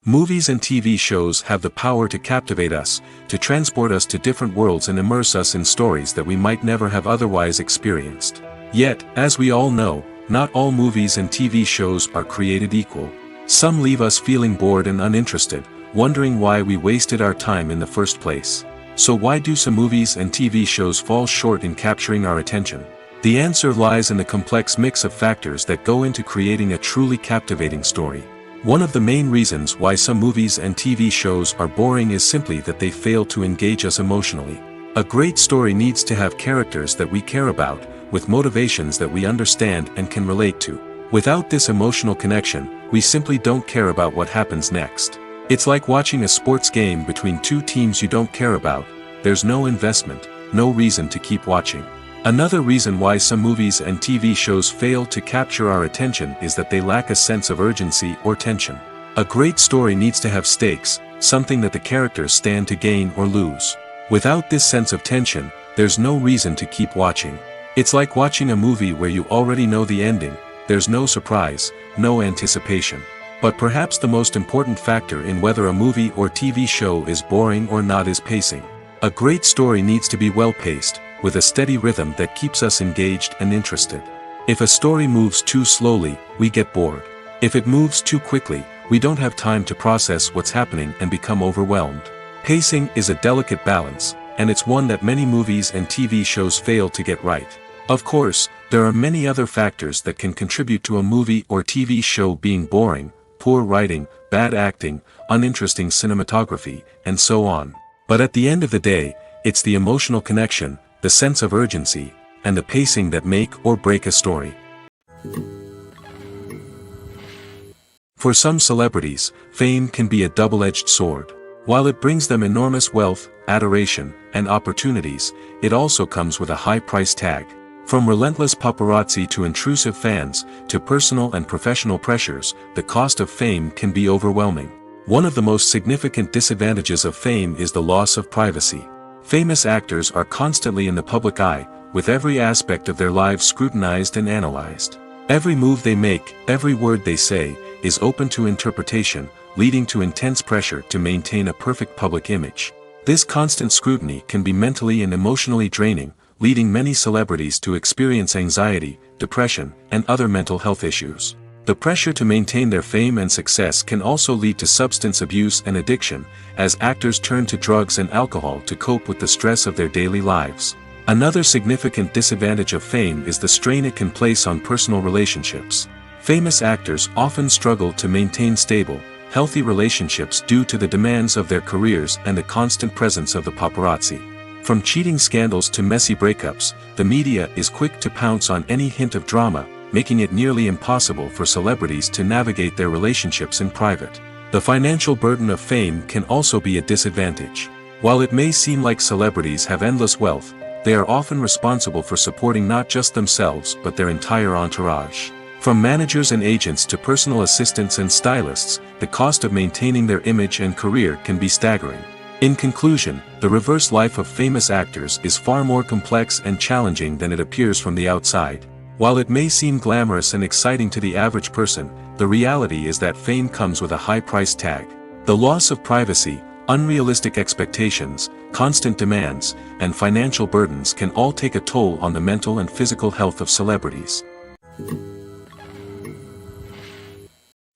Movies and TV shows have the power to captivate us, to transport us to different worlds and immerse us in stories that we might never have otherwise experienced. Yet, as we all know, not all movies and TV shows are created equal. Some leave us feeling bored and uninterested, wondering why we wasted our time in the first place. So why do some movies and TV shows fall short in capturing our attention? The answer lies in the complex mix of factors that go into creating a truly captivating story. One of the main reasons why some movies and TV shows are boring is simply that they fail to engage us emotionally. A great story needs to have characters that we care about, with motivations that we understand and can relate to. Without this emotional connection, we simply don't care about what happens next. It's like watching a sports game between two teams you don't care about. There's no investment, no reason to keep watching. Another reason why some movies and TV shows fail to capture our attention is that they lack a sense of urgency or tension. A great story needs to have stakes, something that the characters stand to gain or lose. Without this sense of tension, there's no reason to keep watching. It's like watching a movie where you already know the ending. There's no surprise, no anticipation. But perhaps the most important factor in whether a movie or TV show is boring or not is pacing. A great story needs to be well-paced, with a steady rhythm that keeps us engaged and interested. If a story moves too slowly, we get bored. If it moves too quickly, we don't have time to process what's happening and become overwhelmed. Pacing is a delicate balance, and it's one that many movies and TV shows fail to get right. Of course, there are many other factors that can contribute to a movie or TV show being boring: poor writing, bad acting, uninteresting cinematography, and so on. But at the end of the day, it's the emotional connection, the sense of urgency, and the pacing that make or break a story. For some celebrities, fame can be a double-edged sword. While it brings them enormous wealth, adoration, and opportunities, it also comes with a high price tag. From relentless paparazzi to intrusive fans, to personal and professional pressures, the cost of fame can be overwhelming. One of the most significant disadvantages of fame is the loss of privacy. Famous actors are constantly in the public eye, with every aspect of their lives scrutinized and analyzed. Every move they make, every word they say, is open to interpretation, leading to intense pressure to maintain a perfect public image. This constant scrutiny can be mentally and emotionally draining, leading many celebrities to experience anxiety, depression, and other mental health issues. The pressure to maintain their fame and success can also lead to substance abuse and addiction, as actors turn to drugs and alcohol to cope with the stress of their daily lives. Another significant disadvantage of fame is the strain it can place on personal relationships. Famous actors often struggle to maintain stable, healthy relationships due to the demands of their careers and the constant presence of the paparazzi. From cheating scandals to messy breakups, the media is quick to pounce on any hint of drama, making it nearly impossible for celebrities to navigate their relationships in private. The financial burden of fame can also be a disadvantage. While it may seem like celebrities have endless wealth, they are often responsible for supporting not just themselves but their entire entourage. From managers and agents to personal assistants and stylists, the cost of maintaining their image and career can be staggering. In conclusion, the reverse life of famous actors is far more complex and challenging than it appears from the outside. While it may seem glamorous and exciting to the average person, the reality is that fame comes with a high price tag. The loss of privacy, unrealistic expectations, constant demands, and financial burdens can all take a toll on the mental and physical health of celebrities.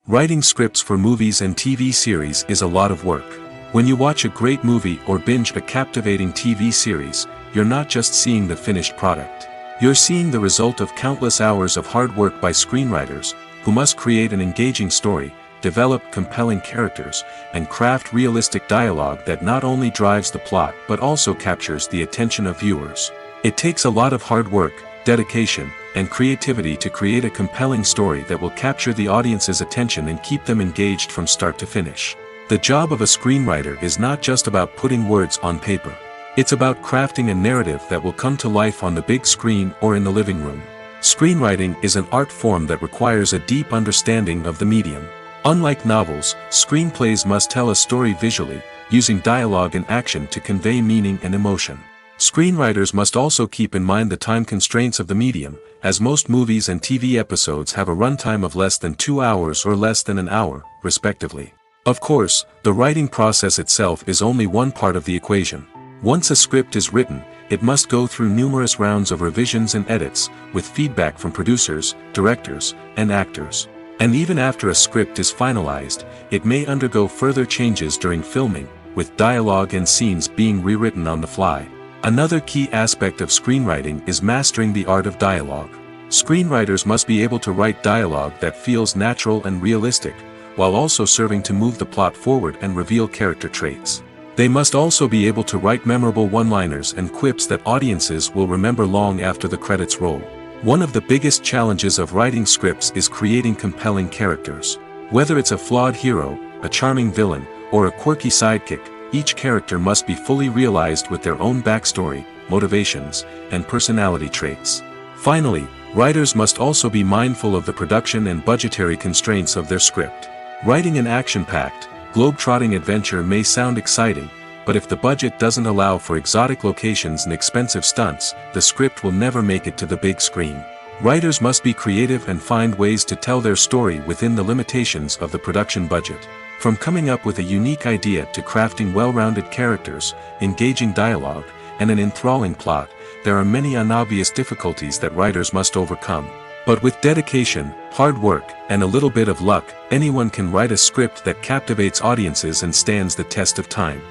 Writing scripts for movies and TV series is a lot of work. When you watch a great movie or binge a captivating TV series, you're not just seeing the finished product. You're seeing the result of countless hours of hard work by screenwriters, who must create an engaging story, develop compelling characters, and craft realistic dialogue that not only drives the plot but also captures the attention of viewers. It takes a lot of hard work, dedication, and creativity to create a compelling story that will capture the audience's attention and keep them engaged from start to finish. The job of a screenwriter is not just about putting words on paper. It's about crafting a narrative that will come to life on the big screen or in the living room. Screenwriting is an art form that requires a deep understanding of the medium. Unlike novels, screenplays must tell a story visually, using dialogue and action to convey meaning and emotion. Screenwriters must also keep in mind the time constraints of the medium, as most movies and TV episodes have a runtime of less than 2 hours or less than an hour, respectively. Of course, the writing process itself is only one part of the equation. Once a script is written, it must go through numerous rounds of revisions and edits, with feedback from producers, directors, and actors. And even after a script is finalized, it may undergo further changes during filming, with dialogue and scenes being rewritten on the fly. Another key aspect of screenwriting is mastering the art of dialogue. Screenwriters must be able to write dialogue that feels natural and realistic, while also serving to move the plot forward and reveal character traits. They must also be able to write memorable one-liners and quips that audiences will remember long after the credits roll. One of the biggest challenges of writing scripts is creating compelling characters. Whether it's a flawed hero, a charming villain, or a quirky sidekick, each character must be fully realized with their own backstory, motivations, and personality traits. Finally, writers must also be mindful of the production and budgetary constraints of their script. Writing an action-packed, globe-trotting adventure may sound exciting, but if the budget doesn't allow for exotic locations and expensive stunts, the script will never make it to the big screen. Writers must be creative and find ways to tell their story within the limitations of the production budget. From coming up with a unique idea to crafting well-rounded characters, engaging dialogue, and an enthralling plot, there are many unobvious difficulties that writers must overcome. But with dedication, hard work, and a little bit of luck, anyone can write a script that captivates audiences and stands the test of time.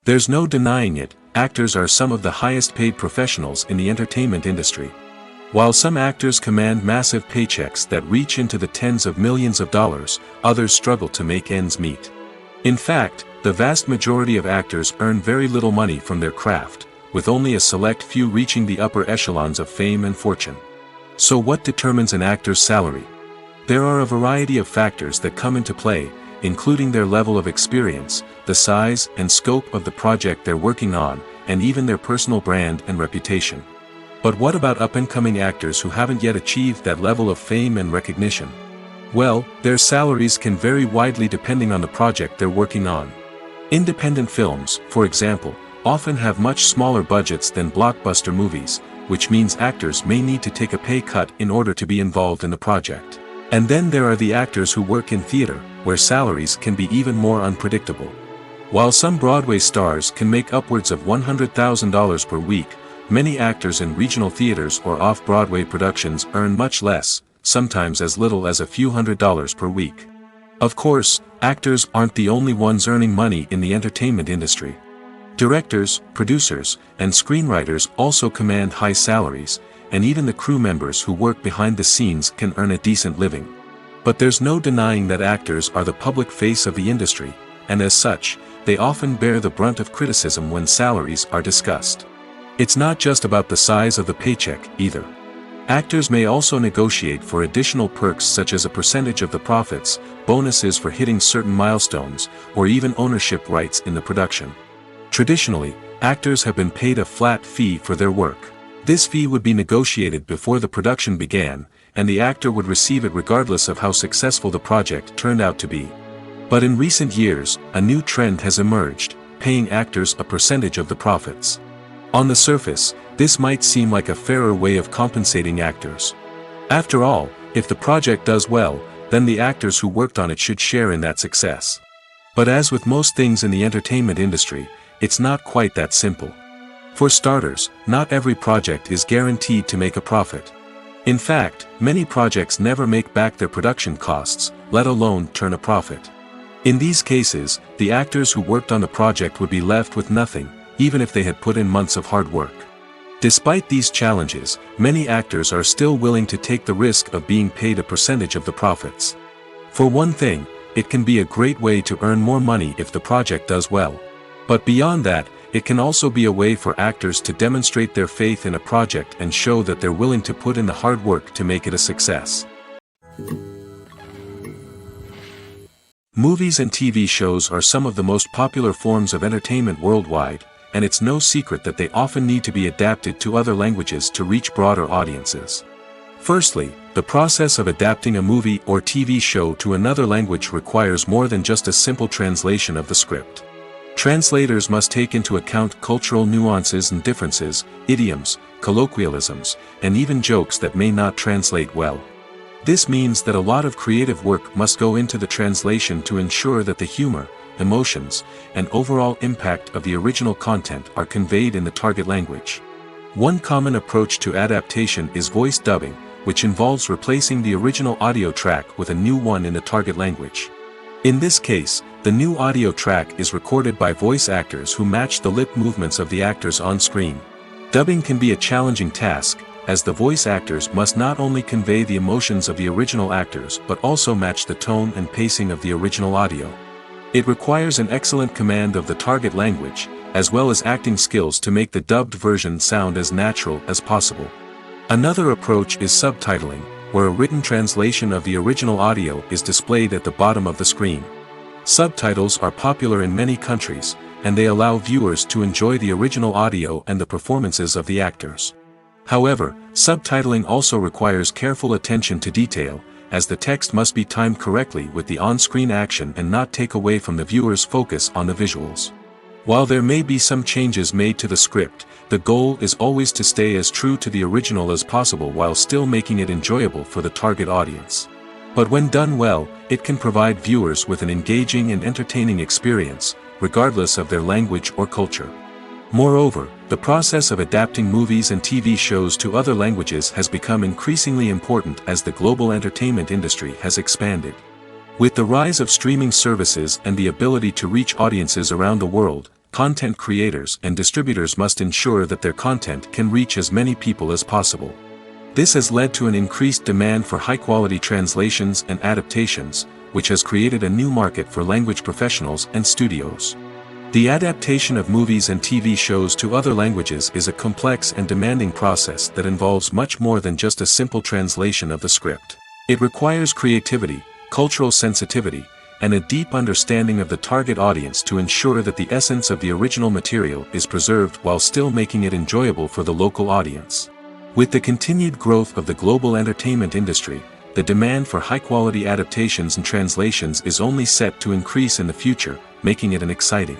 There's no denying it, actors are some of the highest paid professionals in the entertainment industry. While some actors command massive paychecks that reach into the tens of millions of dollars, others struggle to make ends meet. In fact, the vast majority of actors earn very little money from their craft, with only a select few reaching the upper echelons of fame and fortune. So what determines an actor's salary? There are a variety of factors that come into play, including their level of experience, the size and scope of the project they're working on, and even their personal brand and reputation. But what about up-and-coming actors who haven't yet achieved that level of fame and recognition? Well, their salaries can vary widely depending on the project they're working on. Independent films, for example, often have much smaller budgets than blockbuster movies, which means actors may need to take a pay cut in order to be involved in the project. And then there are the actors who work in theater, where salaries can be even more unpredictable. While some Broadway stars can make upwards of $100,000 per week, many actors in regional theaters or off-Broadway productions earn much less, sometimes as little as a few $100s per week. Of course, actors aren't the only ones earning money in the entertainment industry. Directors, producers, and screenwriters also command high salaries, and even the crew members who work behind the scenes can earn a decent living. But there's no denying that actors are the public face of the industry, and as such, they often bear the brunt of criticism when salaries are discussed. It's not just about the size of the paycheck, either. Actors may also negotiate for additional perks such as a percentage of the profits, bonuses for hitting certain milestones, or even ownership rights in the production. Traditionally, actors have been paid a flat fee for their work. This fee would be negotiated before the production began, and the actor would receive it regardless of how successful the project turned out to be. But in recent years, a new trend has emerged, paying actors a percentage of the profits. On the surface, this might seem like a fairer way of compensating actors. After all, if the project does well, then the actors who worked on it should share in that success. But as with most things in the entertainment industry, it's not quite that simple. For starters, not every project is guaranteed to make a profit. In fact, many projects never make back their production costs, let alone turn a profit. In these cases, the actors who worked on the project would be left with nothing, even if they had put in months of hard work. Despite these challenges, many actors are still willing to take the risk of being paid a percentage of the profits. For one thing, it can be a great way to earn more money if the project does well. But beyond that, it can also be a way for actors to demonstrate their faith in a project and show that they're willing to put in the hard work to make it a success. Movies and TV shows are some of the most popular forms of entertainment worldwide, and it's no secret that they often need to be adapted to other languages to reach broader audiences. Firstly, the process of adapting a movie or TV show to another language requires more than just a simple translation of the script. Translators must take into account cultural nuances and differences, idioms, colloquialisms, and even jokes that may not translate well. This means that a lot of creative work must go into the translation to ensure that the humor, emotions, and overall impact of the original content are conveyed in the target language. One common approach to adaptation is voice dubbing, which involves replacing the original audio track with a new one in the target language. In this case, the new audio track is recorded by voice actors who match the lip movements of the actors on screen. Dubbing can be a challenging task, as the voice actors must not only convey the emotions of the original actors but also match the tone and pacing of the original audio. It requires an excellent command of the target language, as well as acting skills to make the dubbed version sound as natural as possible. Another approach is subtitling, where a written translation of the original audio is displayed at the bottom of the screen. Subtitles are popular in many countries, and they allow viewers to enjoy the original audio and the performances of the actors. However, subtitling also requires careful attention to detail, as the text must be timed correctly with the on-screen action and not take away from the viewer's focus on the visuals. While there may be some changes made to the script, the goal is always to stay as true to the original as possible while still making it enjoyable for the target audience. But when done well, it can provide viewers with an engaging and entertaining experience, regardless of their language or culture. Moreover, the process of adapting movies and TV shows to other languages has become increasingly important as the global entertainment industry has expanded. With the rise of streaming services and the ability to reach audiences around the world, content creators and distributors must ensure that their content can reach as many people as possible. This has led to an increased demand for high-quality translations and adaptations, which has created a new market for language professionals and studios. The adaptation of movies and TV shows to other languages is a complex and demanding process that involves much more than just a simple translation of the script. It requires creativity, cultural sensitivity, and a deep understanding of the target audience to ensure that the essence of the original material is preserved while still making it enjoyable for the local audience. With the continued growth of the global entertainment industry, the demand for high-quality adaptations and translations is only set to increase in the future, making it an exciting.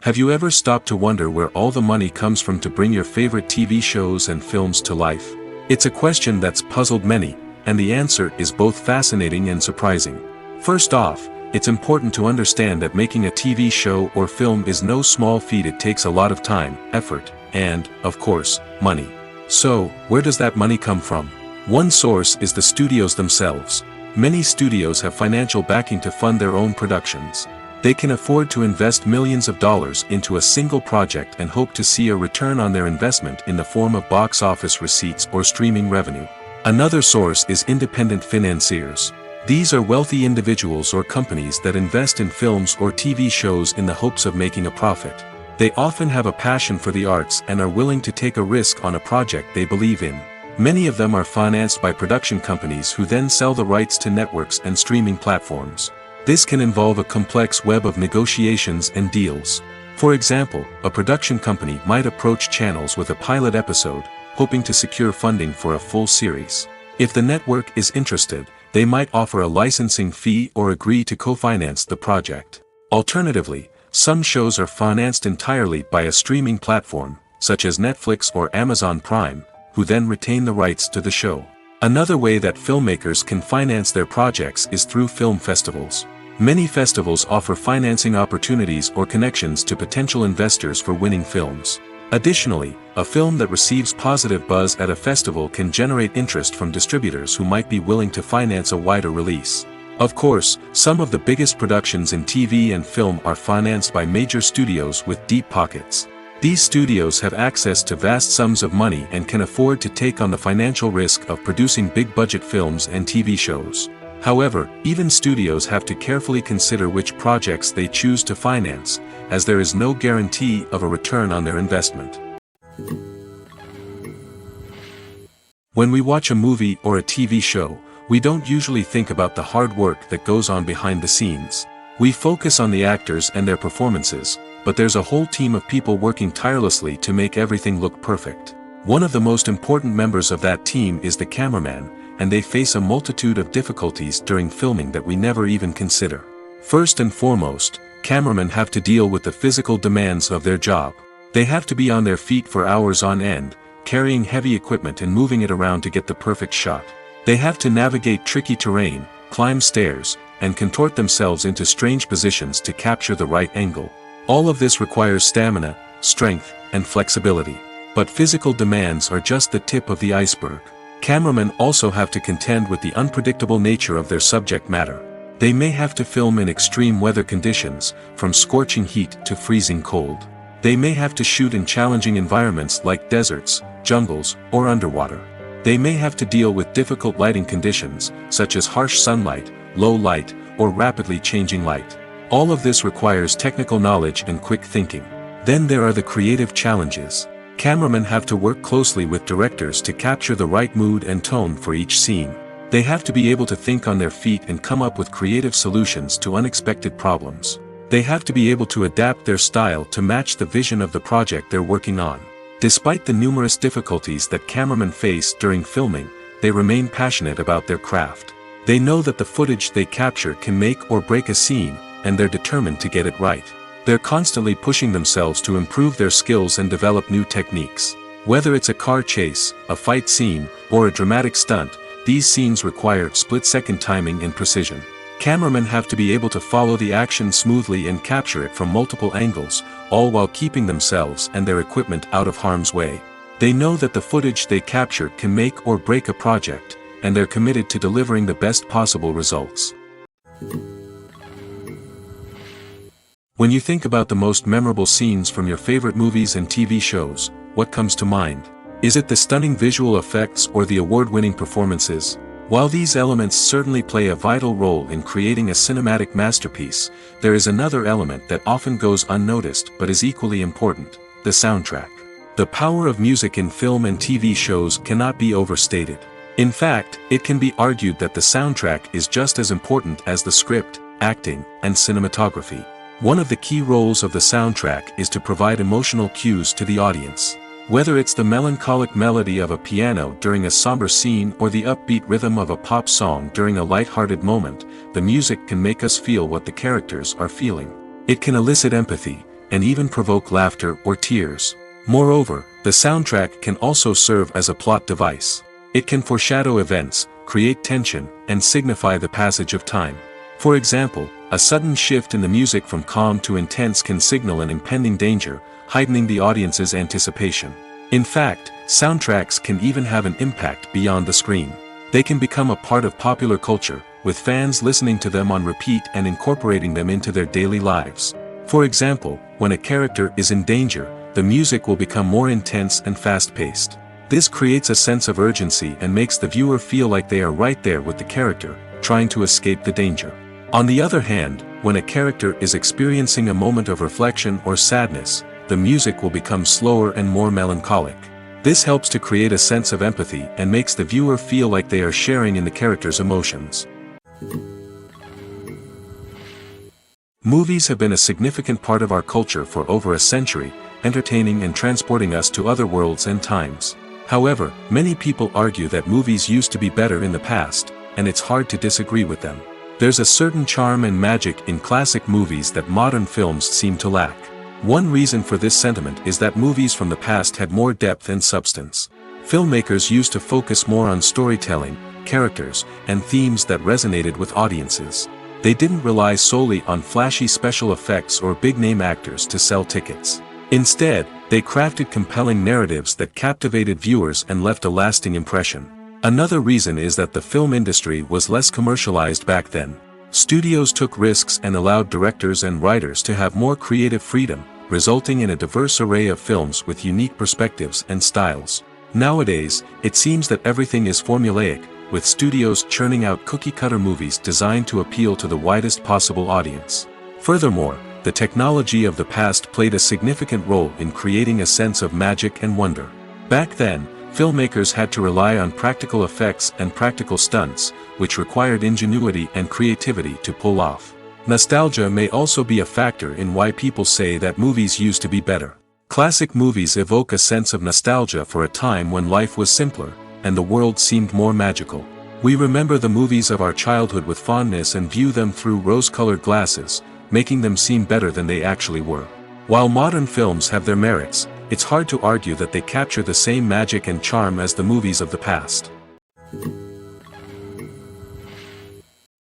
Have you ever stopped to wonder where all the money comes from to bring your favorite TV shows and films to life? It's a question that's puzzled many, and the answer is both fascinating and surprising. First off, it's important to understand that making a TV show or film is no small feat. It takes a lot of time, effort, and, of course, money. So, where does that money come from? One source is the studios themselves. Many studios have financial backing to fund their own productions. They can afford to invest millions of dollars into a single project and hope to see a return on their investment in the form of box office receipts or streaming revenue. Another source is independent financiers. These are wealthy individuals or companies that invest in films or TV shows in the hopes of making a profit. They often have a passion for the arts and are willing to take a risk on a project they believe in. Many of them are financed by production companies who then sell the rights to networks and streaming platforms. This can involve a complex web of negotiations and deals. For example, a production company might approach channels with a pilot episode, hoping to secure funding for a full series. If the network is interested, they might offer a licensing fee or agree to co-finance the project. Alternatively, some shows are financed entirely by a streaming platform, such as Netflix or Amazon Prime, who then retain the rights to the show. Another way that filmmakers can finance their projects is through film festivals. Many festivals offer financing opportunities or connections to potential investors for winning films. Additionally, a film that receives positive buzz at a festival can generate interest from distributors who might be willing to finance a wider release. Of course, some of the biggest productions in TV and film are financed by major studios with deep pockets. These studios have access to vast sums of money and can afford to take on the financial risk of producing big-budget films and TV shows. However, even studios have to carefully consider which projects they choose to finance, as there is no guarantee of a return on their investment. When we watch a movie or a TV show, we don't usually think about the hard work that goes on behind the scenes. We focus on the actors and their performances, but there's a whole team of people working tirelessly to make everything look perfect. One of the most important members of that team is the cameraman, and they face a multitude of difficulties during filming that we never even consider. First and foremost, cameramen have to deal with the physical demands of their job. They have to be on their feet for hours on end, carrying heavy equipment and moving it around to get the perfect shot. They have to navigate tricky terrain, climb stairs, and contort themselves into strange positions to capture the right angle. All of this requires stamina, strength, and flexibility. But physical demands are just the tip of the iceberg. Cameramen also have to contend with the unpredictable nature of their subject matter. They may have to film in extreme weather conditions, from scorching heat to freezing cold. They may have to shoot in challenging environments like deserts, jungles, or underwater. They may have to deal with difficult lighting conditions, such as harsh sunlight, low light, or rapidly changing light. All of this requires technical knowledge and quick thinking. Then there are the creative challenges. Cameramen have to work closely with directors to capture the right mood and tone for each scene. They have to be able to think on their feet and come up with creative solutions to unexpected problems. They have to be able to adapt their style to match the vision of the project they're working on. Despite the numerous difficulties that cameramen face during filming, they remain passionate about their craft. They know that the footage they capture can make or break a scene, and they're determined to get it right. They're constantly pushing themselves to improve their skills and develop new techniques. Whether it's a car chase, a fight scene, or a dramatic stunt, these scenes require split-second timing and precision. Cameramen have to be able to follow the action smoothly and capture it from multiple angles, all while keeping themselves and their equipment out of harm's way. They know that the footage they capture can make or break a project, and they're committed to delivering the best possible results. When you think about the most memorable scenes from your favorite movies and TV shows, what comes to mind? Is it the stunning visual effects or the award-winning performances? While these elements certainly play a vital role in creating a cinematic masterpiece, there is another element that often goes unnoticed but is equally important: the soundtrack. The power of music in film and TV shows cannot be overstated. In fact, it can be argued that the soundtrack is just as important as the script, acting, and cinematography. One of the key roles of the soundtrack is to provide emotional cues to the audience. Whether it's the melancholic melody of a piano during a somber scene or the upbeat rhythm of a pop song during a light-hearted moment, the music can make us feel what the characters are feeling. It can elicit empathy, and even provoke laughter or tears. Moreover, the soundtrack can also serve as a plot device. It can foreshadow events, create tension, and signify the passage of time. For example, a sudden shift in the music from calm to intense can signal an impending danger, heightening the audience's anticipation. In fact, soundtracks can even have an impact beyond the screen. They can become a part of popular culture, with fans listening to them on repeat and incorporating them into their daily lives. For example, when a character is in danger, the music will become more intense and fast-paced. This creates a sense of urgency and makes the viewer feel like they are right there with the character, trying to escape the danger. On the other hand, when a character is experiencing a moment of reflection or sadness, the music will become slower and more melancholic. This helps to create a sense of empathy and makes the viewer feel like they are sharing in the character's emotions. Movies have been a significant part of our culture for over a century, entertaining and transporting us to other worlds and times. However, many people argue that movies used to be better in the past, and it's hard to disagree with them. There's a certain charm and magic in classic movies that modern films seem to lack. One reason for this sentiment is that movies from the past had more depth and substance. Filmmakers used to focus more on storytelling, characters, and themes that resonated with audiences. They didn't rely solely on flashy special effects or big-name actors to sell tickets. Instead, they crafted compelling narratives that captivated viewers and left a lasting impression. Another reason is that the film industry was less commercialized back then. Studios took risks and allowed directors and writers to have more creative freedom, resulting in a diverse array of films with unique perspectives and styles. Nowadays, it seems that everything is formulaic, with studios churning out cookie-cutter movies designed to appeal to the widest possible audience. Furthermore, the technology of the past played a significant role in creating a sense of magic and wonder. Back then, filmmakers had to rely on practical effects and practical stunts, which required ingenuity and creativity to pull off. Nostalgia may also be a factor in why people say that movies used to be better. Classic movies evoke a sense of nostalgia for a time when life was simpler, and the world seemed more magical. We remember the movies of our childhood with fondness and view them through rose-colored glasses, making them seem better than they actually were. While modern films have their merits, it's hard to argue that they capture the same magic and charm as the movies of the past.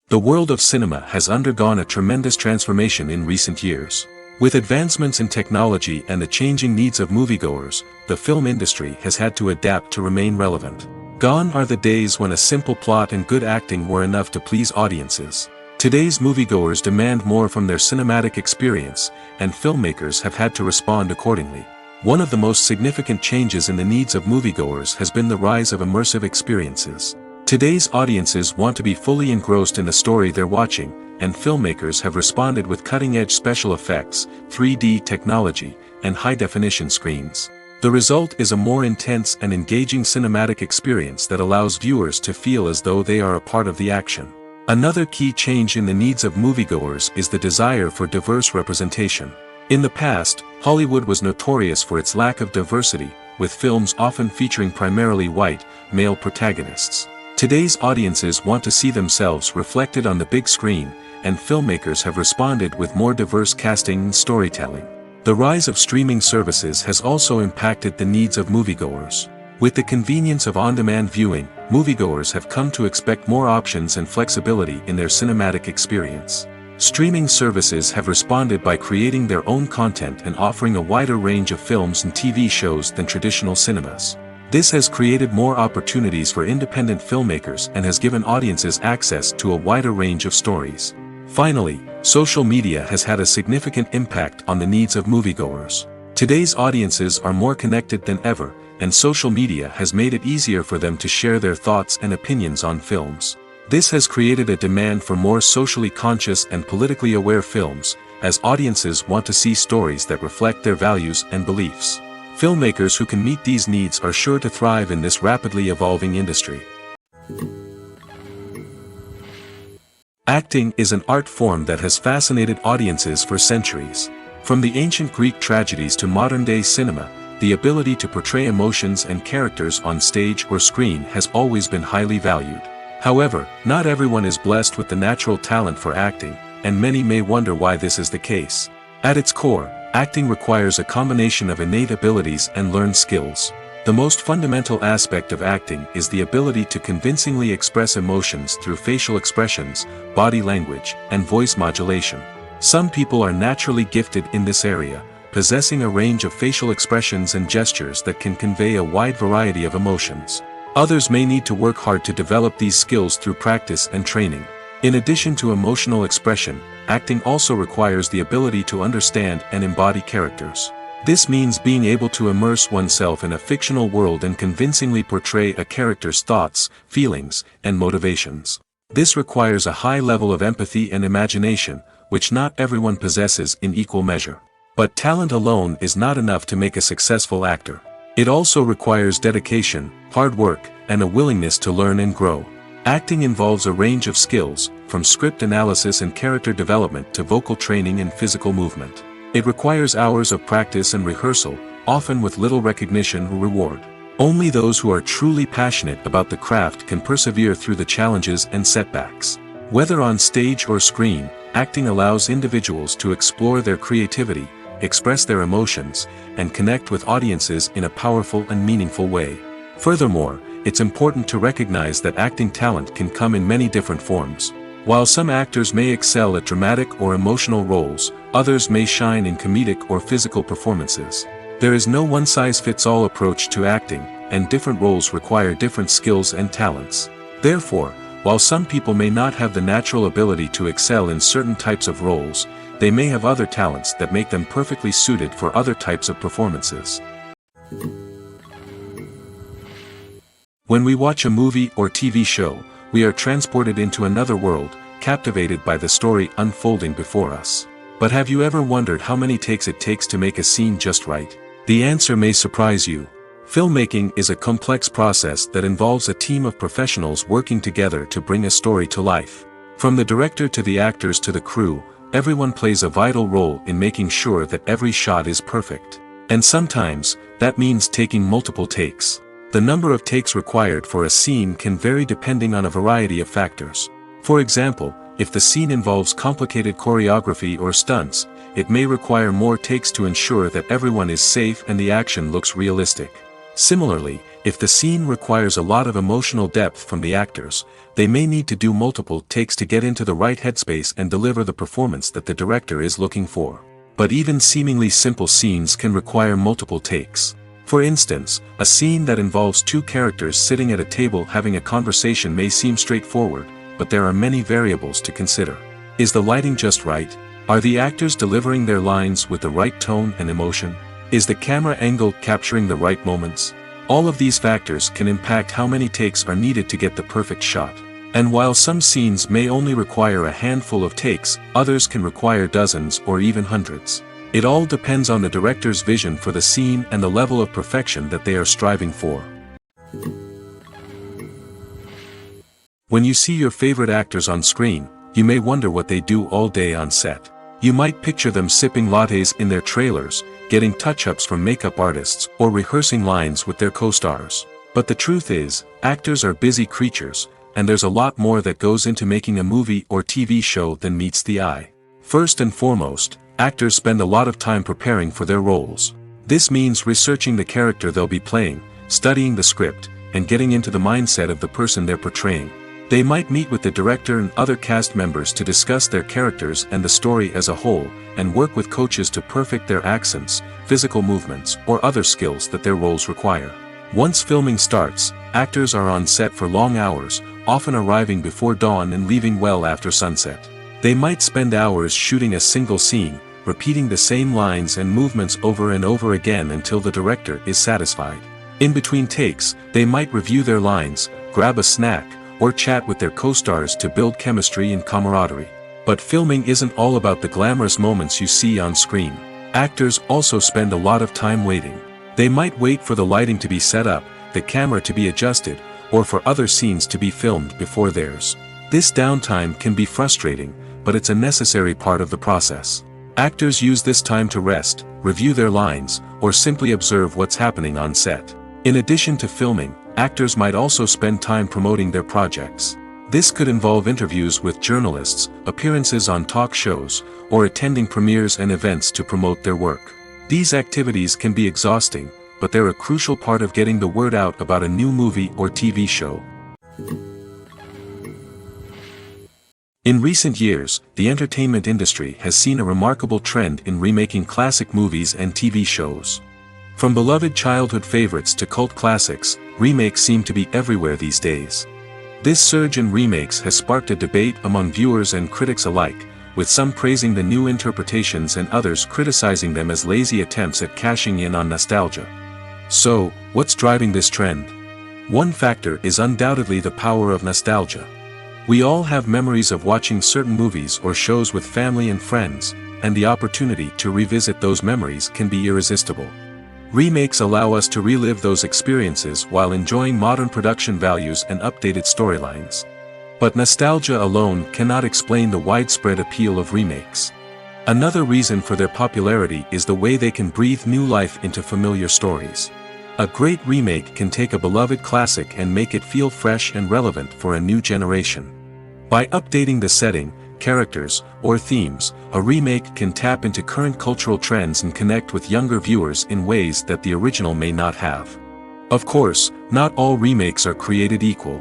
The world of cinema has undergone a tremendous transformation in recent years. With advancements in technology and the changing needs of moviegoers, the film industry has had to adapt to remain relevant. Gone are the days when a simple plot and good acting were enough to please audiences. Today's moviegoers demand more from their cinematic experience, and filmmakers have had to respond accordingly. One of the most significant changes in the needs of moviegoers has been the rise of immersive experiences. Today's audiences want to be fully engrossed in the story they're watching, and filmmakers have responded with cutting-edge special effects, 3D technology, and high-definition screens. The result is a more intense and engaging cinematic experience that allows viewers to feel as though they are a part of the action. Another key change in the needs of moviegoers is the desire for diverse representation. In the past, Hollywood was notorious for its lack of diversity, with films often featuring primarily white, male protagonists. Today's audiences want to see themselves reflected on the big screen, and filmmakers have responded with more diverse casting and storytelling. The rise of streaming services has also impacted the needs of moviegoers. With the convenience of on-demand viewing, moviegoers have come to expect more options and flexibility in their cinematic experience. Streaming services have responded by creating their own content and offering a wider range of films and TV shows than traditional cinemas. This has created more opportunities for independent filmmakers and has given audiences access to a wider range of stories. Finally, social media has had a significant impact on the needs of moviegoers. Today's audiences are more connected than ever, and social media has made it easier for them to share their thoughts and opinions on films. This has created a demand for more socially conscious and politically aware films, as audiences want to see stories that reflect their values and beliefs. Filmmakers who can meet these needs are sure to thrive in this rapidly evolving industry. Acting is an art form that has fascinated audiences for centuries. From the ancient Greek tragedies to modern-day cinema, the ability to portray emotions and characters on stage or screen has always been highly valued. However, not everyone is blessed with the natural talent for acting, and many may wonder why this is the case. At its core, acting requires a combination of innate abilities and learned skills. The most fundamental aspect of acting is the ability to convincingly express emotions through facial expressions, body language, and voice modulation. Some people are naturally gifted in this area, possessing a range of facial expressions and gestures that can convey a wide variety of emotions. Others may need to work hard to develop these skills through practice and training. In addition to emotional expression, acting also requires the ability to understand and embody characters. This means being able to immerse oneself in a fictional world and convincingly portray a character's thoughts, feelings, and motivations. This requires a high level of empathy and imagination, which not everyone possesses in equal measure. But talent alone is not enough to make a successful actor. It also requires dedication, hard work, and a willingness to learn and grow. Acting involves a range of skills, from script analysis and character development to vocal training and physical movement. It requires hours of practice and rehearsal, often with little recognition or reward. Only those who are truly passionate about the craft can persevere through the challenges and setbacks. Whether on stage or screen, acting allows individuals to explore their creativity, express their emotions, and connect with audiences in a powerful and meaningful way. Furthermore, it's important to recognize that acting talent can come in many different forms. While some actors may excel at dramatic or emotional roles, others may shine in comedic or physical performances. There is no one-size-fits-all approach to acting, and different roles require different skills and talents. Therefore, while some people may not have the natural ability to excel in certain types of roles, they may have other talents that make them perfectly suited for other types of performances. When we watch a movie or TV show, we are transported into another world, captivated by the story unfolding before us. But have you ever wondered how many takes it takes to make a scene just right? The answer may surprise you. Filmmaking is a complex process that involves a team of professionals working together to bring a story to life. From the director to the actors to the crew, everyone plays a vital role in making sure that every shot is perfect. And sometimes, that means taking multiple takes. The number of takes required for a scene can vary depending on a variety of factors. For example, if the scene involves complicated choreography or stunts, it may require more takes to ensure that everyone is safe and the action looks realistic. Similarly, if the scene requires a lot of emotional depth from the actors, they may need to do multiple takes to get into the right headspace and deliver the performance that the director is looking for. But even seemingly simple scenes can require multiple takes. For instance, a scene that involves two characters sitting at a table having a conversation may seem straightforward, but there are many variables to consider. Is the lighting just right? Are the actors delivering their lines with the right tone and emotion? Is the camera angle capturing the right moments? All of these factors can impact how many takes are needed to get the perfect shot. And while some scenes may only require a handful of takes, others can require dozens or even hundreds. It all depends on the director's vision for the scene and the level of perfection that they are striving for. When you see your favorite actors on screen, you may wonder what they do all day on set. You might picture them sipping lattes in their trailers, getting touch-ups from makeup artists, or rehearsing lines with their co-stars. But the truth is, actors are busy creatures, and there's a lot more that goes into making a movie or TV show than meets the eye. First and foremost, actors spend a lot of time preparing for their roles. This means researching the character they'll be playing, studying the script, and getting into the mindset of the person they're portraying. They might meet with the director and other cast members to discuss their characters and the story as a whole, and work with coaches to perfect their accents, physical movements, or other skills that their roles require. Once filming starts, actors are on set for long hours, often arriving before dawn and leaving well after sunset. They might spend hours shooting a single scene, repeating the same lines and movements over and over again until the director is satisfied. In between takes, they might review their lines, grab a snack, or chat with their co-stars to build chemistry and camaraderie. But filming isn't all about the glamorous moments you see on screen. Actors also spend a lot of time waiting. They might wait for the lighting to be set up, the camera to be adjusted, or for other scenes to be filmed before theirs. This downtime can be frustrating, but it's a necessary part of the process. Actors use this time to rest, review their lines, or simply observe what's happening on set. In addition to filming, actors might also spend time promoting their projects. This could involve interviews with journalists, appearances on talk shows, or attending premieres and events to promote their work. These activities can be exhausting, but they're a crucial part of getting the word out about a new movie or TV show. In recent years, the entertainment industry has seen a remarkable trend in remaking classic movies and TV shows. From beloved childhood favorites to cult classics, remakes seem to be everywhere these days. This surge in remakes has sparked a debate among viewers and critics alike, with some praising the new interpretations and others criticizing them as lazy attempts at cashing in on nostalgia. So, what's driving this trend? One factor is undoubtedly the power of nostalgia. We all have memories of watching certain movies or shows with family and friends, and the opportunity to revisit those memories can be irresistible. Remakes allow us to relive those experiences while enjoying modern production values and updated storylines. But nostalgia alone cannot explain the widespread appeal of remakes. Another reason for their popularity is the way they can breathe new life into familiar stories. A great remake can take a beloved classic and make it feel fresh and relevant for a new generation. By updating the setting, characters, or themes, a remake can tap into current cultural trends and connect with younger viewers in ways that the original may not have. Of course, not all remakes are created equal.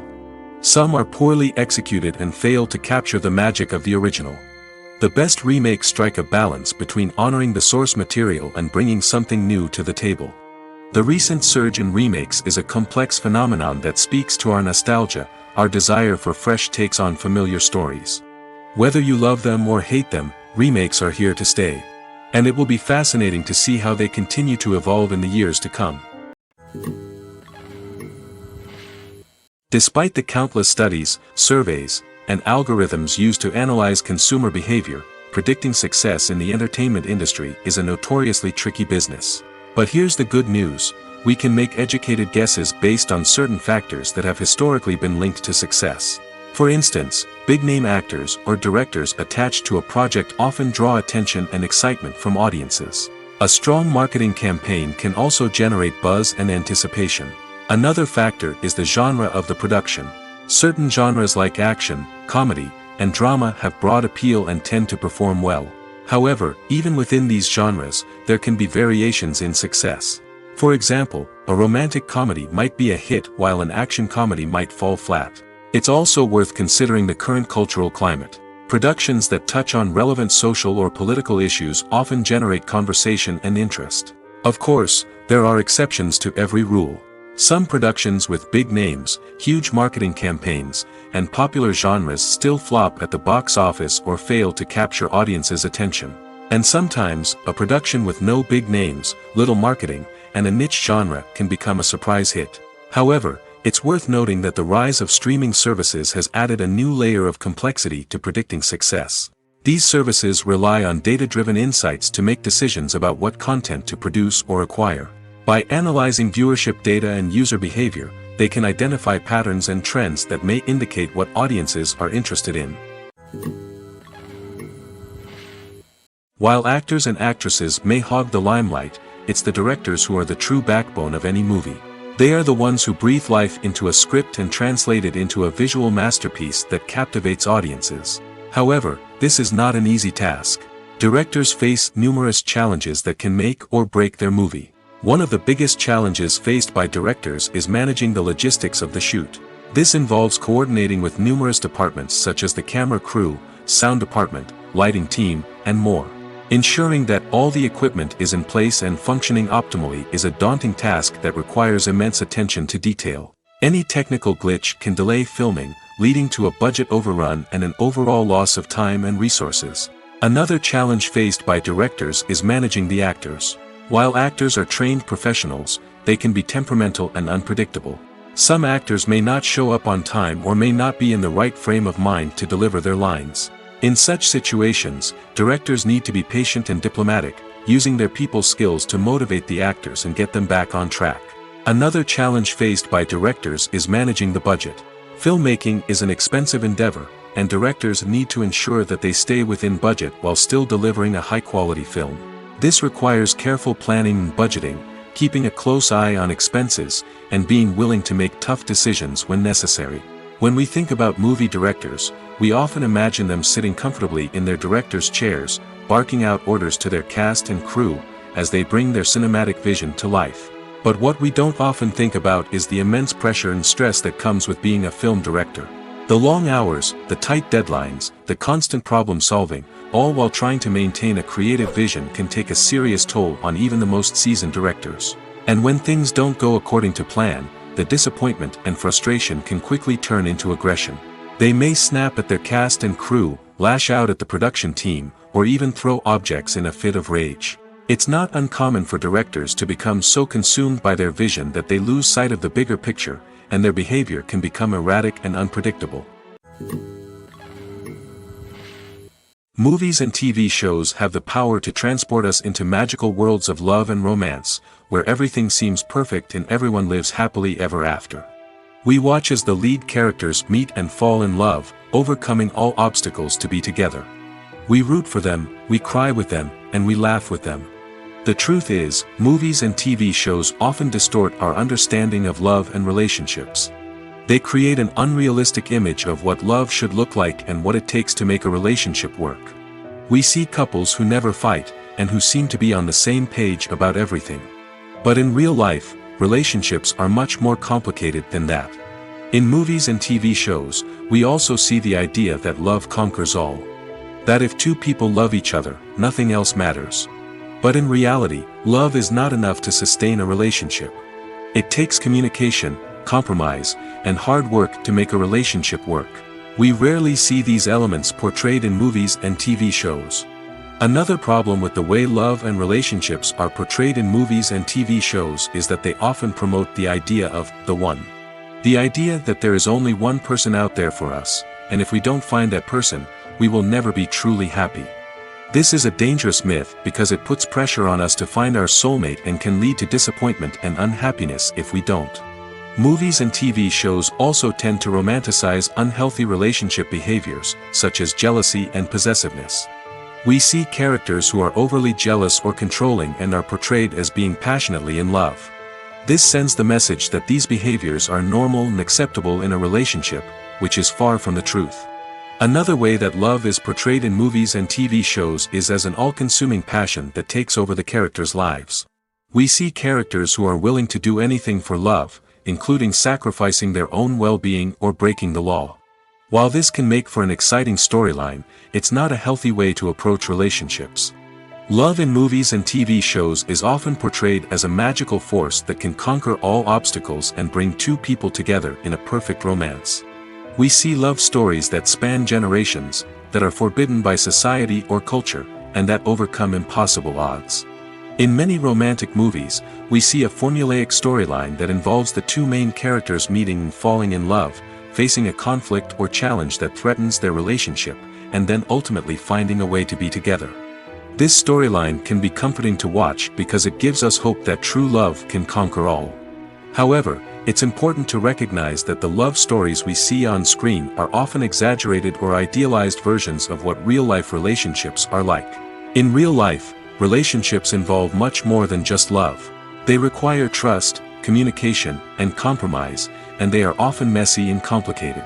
Some are poorly executed and fail to capture the magic of the original. The best remakes strike a balance between honoring the source material and bringing something new to the table. The recent surge in remakes is a complex phenomenon that speaks to our nostalgia, our desire for fresh takes on familiar stories. Whether you love them or hate them, remakes are here to stay. And it will be fascinating to see how they continue to evolve in the years to come. Despite the countless studies, surveys, and algorithms used to analyze consumer behavior, predicting success in the entertainment industry is a notoriously tricky business. But here's the good news: we can make educated guesses based on certain factors that have historically been linked to success. For instance, big-name actors or directors attached to a project often draw attention and excitement from audiences. A strong marketing campaign can also generate buzz and anticipation. Another factor is the genre of the production. Certain genres like action, comedy, and drama have broad appeal and tend to perform well. However, even within these genres, there can be variations in success. For example, a romantic comedy might be a hit while an action comedy might fall flat. It's also worth considering the current cultural climate. Productions that touch on relevant social or political issues often generate conversation and interest. Of course, there are exceptions to every rule. Some productions with big names, huge marketing campaigns, and popular genres still flop at the box office or fail to capture audiences' attention. And sometimes, a production with no big names, little marketing, and a niche genre can become a surprise hit. However, it's worth noting that the rise of streaming services has added a new layer of complexity to predicting success. These services rely on data-driven insights to make decisions about what content to produce or acquire. By analyzing viewership data and user behavior, they can identify patterns and trends that may indicate what audiences are interested in. While actors and actresses may hog the limelight, it's the directors who are the true backbone of any movie. They are the ones who breathe life into a script and translate it into a visual masterpiece that captivates audiences. However, this is not an easy task. Directors face numerous challenges that can make or break their movie. One of the biggest challenges faced by directors is managing the logistics of the shoot. This involves coordinating with numerous departments such as the camera crew, sound department, lighting team, and more. Ensuring that all the equipment is in place and functioning optimally is a daunting task that requires immense attention to detail. Any technical glitch can delay filming, leading to a budget overrun and an overall loss of time and resources. Another challenge faced by directors is managing the actors. While actors are trained professionals, they can be temperamental and unpredictable. Some actors may not show up on time or may not be in the right frame of mind to deliver their lines. In such situations, directors need to be patient and diplomatic, using their people skills to motivate the actors and get them back on track. Another challenge faced by directors is managing the budget. Filmmaking is an expensive endeavor, and directors need to ensure that they stay within budget while still delivering a high-quality film. This requires careful planning and budgeting, keeping a close eye on expenses, and being willing to make tough decisions when necessary. When we think about movie directors, we often imagine them sitting comfortably in their director's chairs, barking out orders to their cast and crew, as they bring their cinematic vision to life. But what we don't often think about is the immense pressure and stress that comes with being a film director. The long hours, the tight deadlines, the constant problem solving, all while trying to maintain a creative vision can take a serious toll on even the most seasoned directors. And when things don't go according to plan, the disappointment and frustration can quickly turn into aggression. They may snap at their cast and crew, lash out at the production team, or even throw objects in a fit of rage. It's not uncommon for directors to become so consumed by their vision that they lose sight of the bigger picture, and their behavior can become erratic and unpredictable. Movies and TV shows have the power to transport us into magical worlds of love and romance, where everything seems perfect and everyone lives happily ever after. We watch as the lead characters meet and fall in love, overcoming all obstacles to be together. We root for them, we cry with them, and we laugh with them. The truth is, movies and TV shows often distort our understanding of love and relationships. They create an unrealistic image of what love should look like and what it takes to make a relationship work. We see couples who never fight, and who seem to be on the same page about everything. But in real life, relationships are much more complicated than that. In movies and TV shows, we also see the idea that love conquers all. That if two people love each other, nothing else matters. But in reality, love is not enough to sustain a relationship. It takes communication, compromise, and hard work to make a relationship work. We rarely see these elements portrayed in movies and TV shows. Another problem with the way love and relationships are portrayed in movies and TV shows is that they often promote the idea of the one. The idea that there is only one person out there for us, and if we don't find that person, we will never be truly happy. This is a dangerous myth because it puts pressure on us to find our soulmate and can lead to disappointment and unhappiness if we don't. Movies and TV shows also tend to romanticize unhealthy relationship behaviors, such as jealousy and possessiveness. We see characters who are overly jealous or controlling and are portrayed as being passionately in love. This sends the message that these behaviors are normal and acceptable in a relationship, which is far from the truth. Another way that love is portrayed in movies and TV shows is as an all-consuming passion that takes over the characters' lives. We see characters who are willing to do anything for love, including sacrificing their own well-being or breaking the law. While this can make for an exciting storyline, it's not a healthy way to approach relationships. Love in movies and TV shows is often portrayed as a magical force that can conquer all obstacles and bring two people together in a perfect romance. We see love stories that span generations, that are forbidden by society or culture, and that overcome impossible odds. In many romantic movies, we see a formulaic storyline that involves the two main characters meeting and falling in love, facing a conflict or challenge that threatens their relationship, and then ultimately finding a way to be together. This storyline can be comforting to watch because it gives us hope that true love can conquer all. However, it's important to recognize that the love stories we see on screen are often exaggerated or idealized versions of what real-life relationships are like. In real life, relationships involve much more than just love. They require trust, communication, and compromise, and they are often messy and complicated.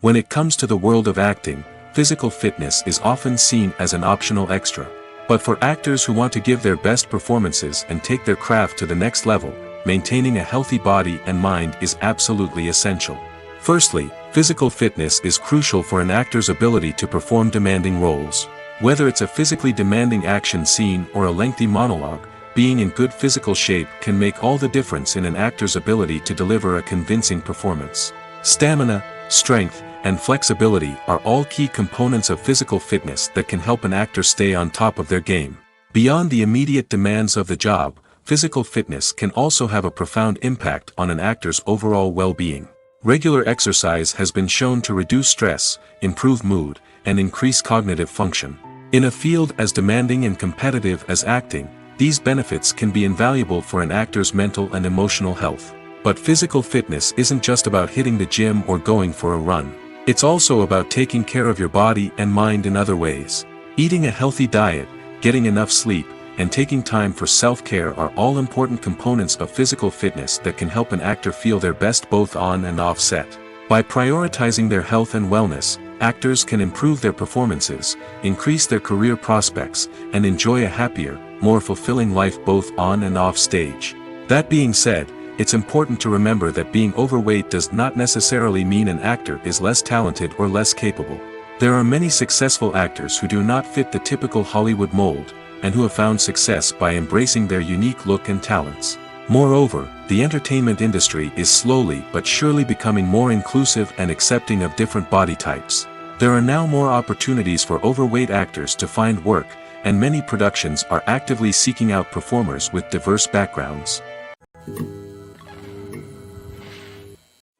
When it comes to the world of acting, physical fitness is often seen as an optional extra. But for actors who want to give their best performances and take their craft to the next level, maintaining a healthy body and mind is absolutely essential. Firstly, physical fitness is crucial for an actor's ability to perform demanding roles. Whether it's a physically demanding action scene or a lengthy monologue, being in good physical shape can make all the difference in an actor's ability to deliver a convincing performance. Stamina, strength, and flexibility are all key components of physical fitness that can help an actor stay on top of their game. Beyond the immediate demands of the job, physical fitness can also have a profound impact on an actor's overall well-being. Regular exercise has been shown to reduce stress, improve mood, and increase cognitive function. In a field as demanding and competitive as acting, these benefits can be invaluable for an actor's mental and emotional health. But physical fitness isn't just about hitting the gym or going for a run. It's also about taking care of your body and mind in other ways. Eating a healthy diet, getting enough sleep, and taking time for self-care are all important components of physical fitness that can help an actor feel their best both on and off set. By prioritizing their health and wellness, actors can improve their performances, increase their career prospects, and enjoy a happier, more fulfilling life both on and off stage. That being said, it's important to remember that being overweight does not necessarily mean an actor is less talented or less capable. There are many successful actors who do not fit the typical Hollywood mold, and who have found success by embracing their unique look and talents. Moreover, the entertainment industry is slowly but surely becoming more inclusive and accepting of different body types. There are now more opportunities for overweight actors to find work, and many productions are actively seeking out performers with diverse backgrounds.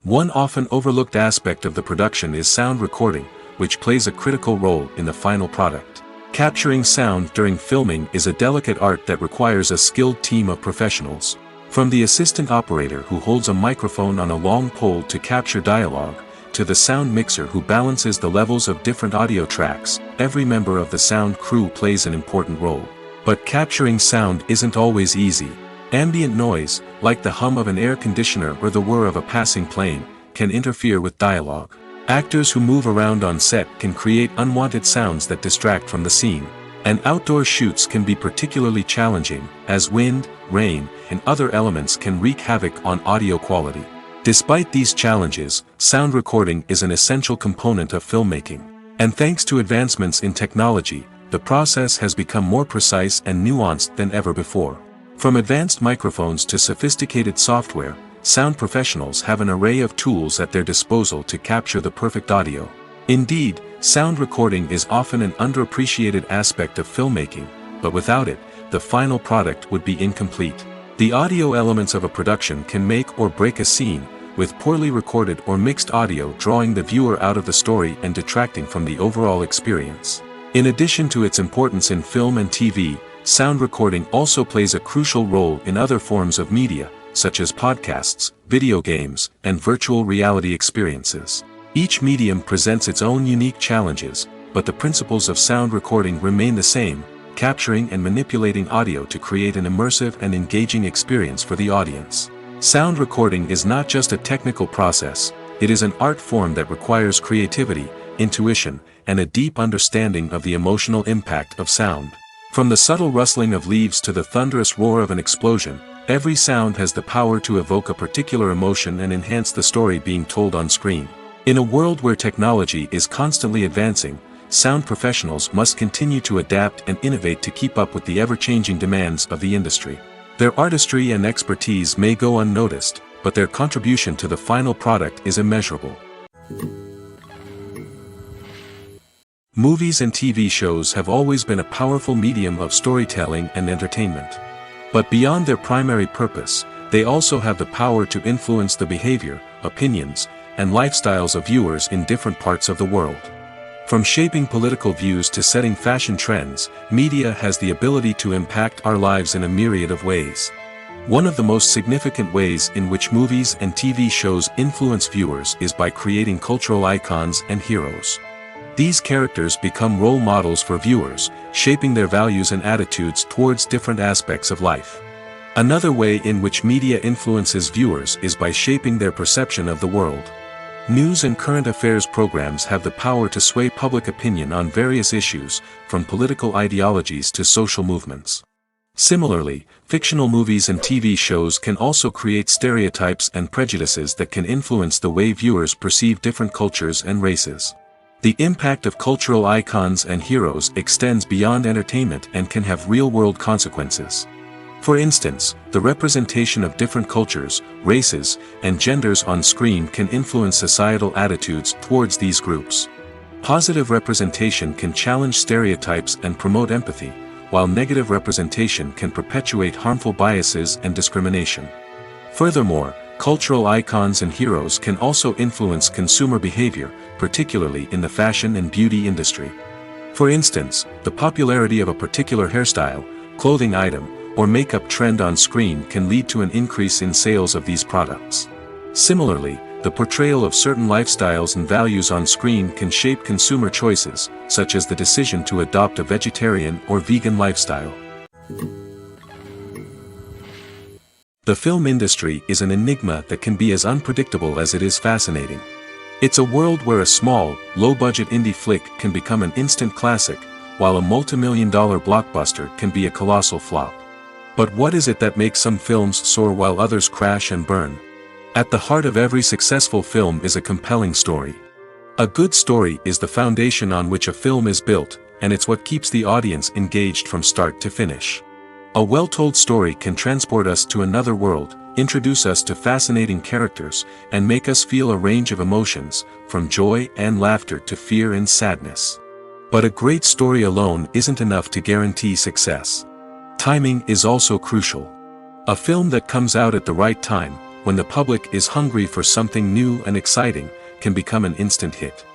One often overlooked aspect of the production is sound recording, which plays a critical role in the final product. Capturing sound during filming is a delicate art that requires a skilled team of professionals. From the assistant operator who holds a microphone on a long pole to capture dialogue, to the sound mixer who balances the levels of different audio tracks, every member of the sound crew plays an important role. But capturing sound isn't always easy. Ambient noise, like the hum of an air conditioner or the whir of a passing plane, can interfere with dialogue. Actors who move around on set can create unwanted sounds that distract from the scene. And outdoor shoots can be particularly challenging, as wind, rain, and other elements can wreak havoc on audio quality. Despite these challenges, sound recording is an essential component of filmmaking. And thanks to advancements in technology, the process has become more precise and nuanced than ever before. From advanced microphones to sophisticated software, sound professionals have an array of tools at their disposal to capture the perfect audio. Indeed, sound recording is often an underappreciated aspect of filmmaking, but without it, the final product would be incomplete. The audio elements of a production can make or break a scene, with poorly recorded or mixed audio drawing the viewer out of the story and detracting from the overall experience. In addition to its importance in film and TV, sound recording also plays a crucial role in other forms of media, such as podcasts, video games, and virtual reality experiences. Each medium presents its own unique challenges, but the principles of sound recording remain the same, capturing and manipulating audio to create an immersive and engaging experience for the audience. Sound recording is not just a technical process, it is an art form that requires creativity, intuition, and a deep understanding of the emotional impact of sound. From the subtle rustling of leaves to the thunderous roar of an explosion, every sound has the power to evoke a particular emotion and enhance the story being told on screen. In a world where technology is constantly advancing, sound professionals must continue to adapt and innovate to keep up with the ever-changing demands of the industry. Their artistry and expertise may go unnoticed, but their contribution to the final product is immeasurable. Movies and TV shows have always been a powerful medium of storytelling and entertainment. But beyond their primary purpose, they also have the power to influence the behavior, opinions, and lifestyles of viewers in different parts of the world. From shaping political views to setting fashion trends, media has the ability to impact our lives in a myriad of ways. One of the most significant ways in which movies and TV shows influence viewers is by creating cultural icons and heroes. These characters become role models for viewers, shaping their values and attitudes towards different aspects of life. Another way in which media influences viewers is by shaping their perception of the world. News and current affairs programs have the power to sway public opinion on various issues, from political ideologies to social movements. Similarly, fictional movies and TV shows can also create stereotypes and prejudices that can influence the way viewers perceive different cultures and races. The impact of cultural icons and heroes extends beyond entertainment and can have real-world consequences. For instance, the representation of different cultures, races, and genders on screen can influence societal attitudes towards these groups. Positive representation can challenge stereotypes and promote empathy, while negative representation can perpetuate harmful biases and discrimination. Furthermore, cultural icons and heroes can also influence consumer behavior, particularly in the fashion and beauty industry. For instance, the popularity of a particular hairstyle, clothing item, or makeup trend on screen can lead to an increase in sales of these products. Similarly, the portrayal of certain lifestyles and values on screen can shape consumer choices, such as the decision to adopt a vegetarian or vegan lifestyle. The film industry is an enigma that can be as unpredictable as it is fascinating. It's a world where a small, low-budget indie flick can become an instant classic, while a multi-million-dollar blockbuster can be a colossal flop. But what is it that makes some films soar while others crash and burn? At the heart of every successful film is a compelling story. A good story is the foundation on which a film is built, and it's what keeps the audience engaged from start to finish. A well-told story can transport us to another world, introduce us to fascinating characters, and make us feel a range of emotions, from joy and laughter to fear and sadness. But a great story alone isn't enough to guarantee success. Timing is also crucial. A film that comes out at the right time, when the public is hungry for something new and exciting, can become an instant hit.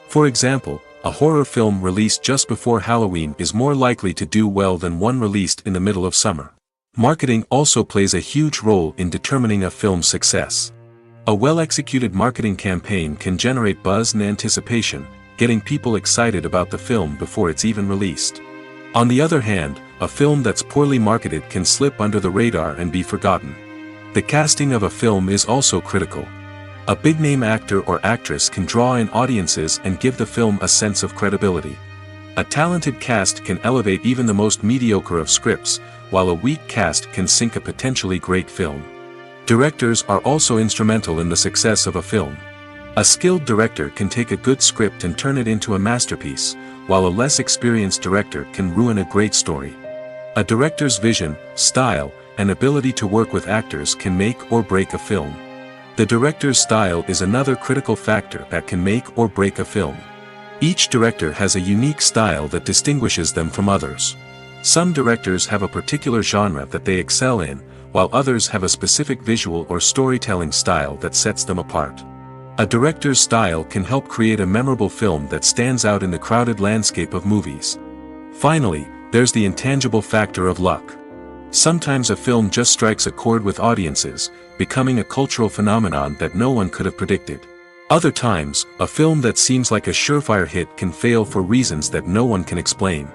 For example, a horror film released just before Halloween is more likely to do well than one released in the middle of summer. Marketing also plays a huge role in determining a film's success. A well-executed marketing campaign can generate buzz and anticipation, getting people excited about the film before it's even released. On the other hand, a film that's poorly marketed can slip under the radar and be forgotten. The casting of a film is also critical. A big-name actor or actress can draw in audiences and give the film a sense of credibility. A talented cast can elevate even the most mediocre of scripts, while a weak cast can sink a potentially great film. Directors are also instrumental in the success of a film. A skilled director can take a good script and turn it into a masterpiece, while a less experienced director can ruin a great story. A director's vision, style, and ability to work with actors can make or break a film. The director's style is another critical factor that can make or break a film. Each director has a unique style that distinguishes them from others. Some directors have a particular genre that they excel in, while others have a specific visual or storytelling style that sets them apart. A director's style can help create a memorable film that stands out in the crowded landscape of movies. Finally, there's the intangible factor of luck. Sometimes a film just strikes a chord with audiences, becoming a cultural phenomenon that no one could have predicted. Other times, a film that seems like a surefire hit can fail for reasons that no one can explain.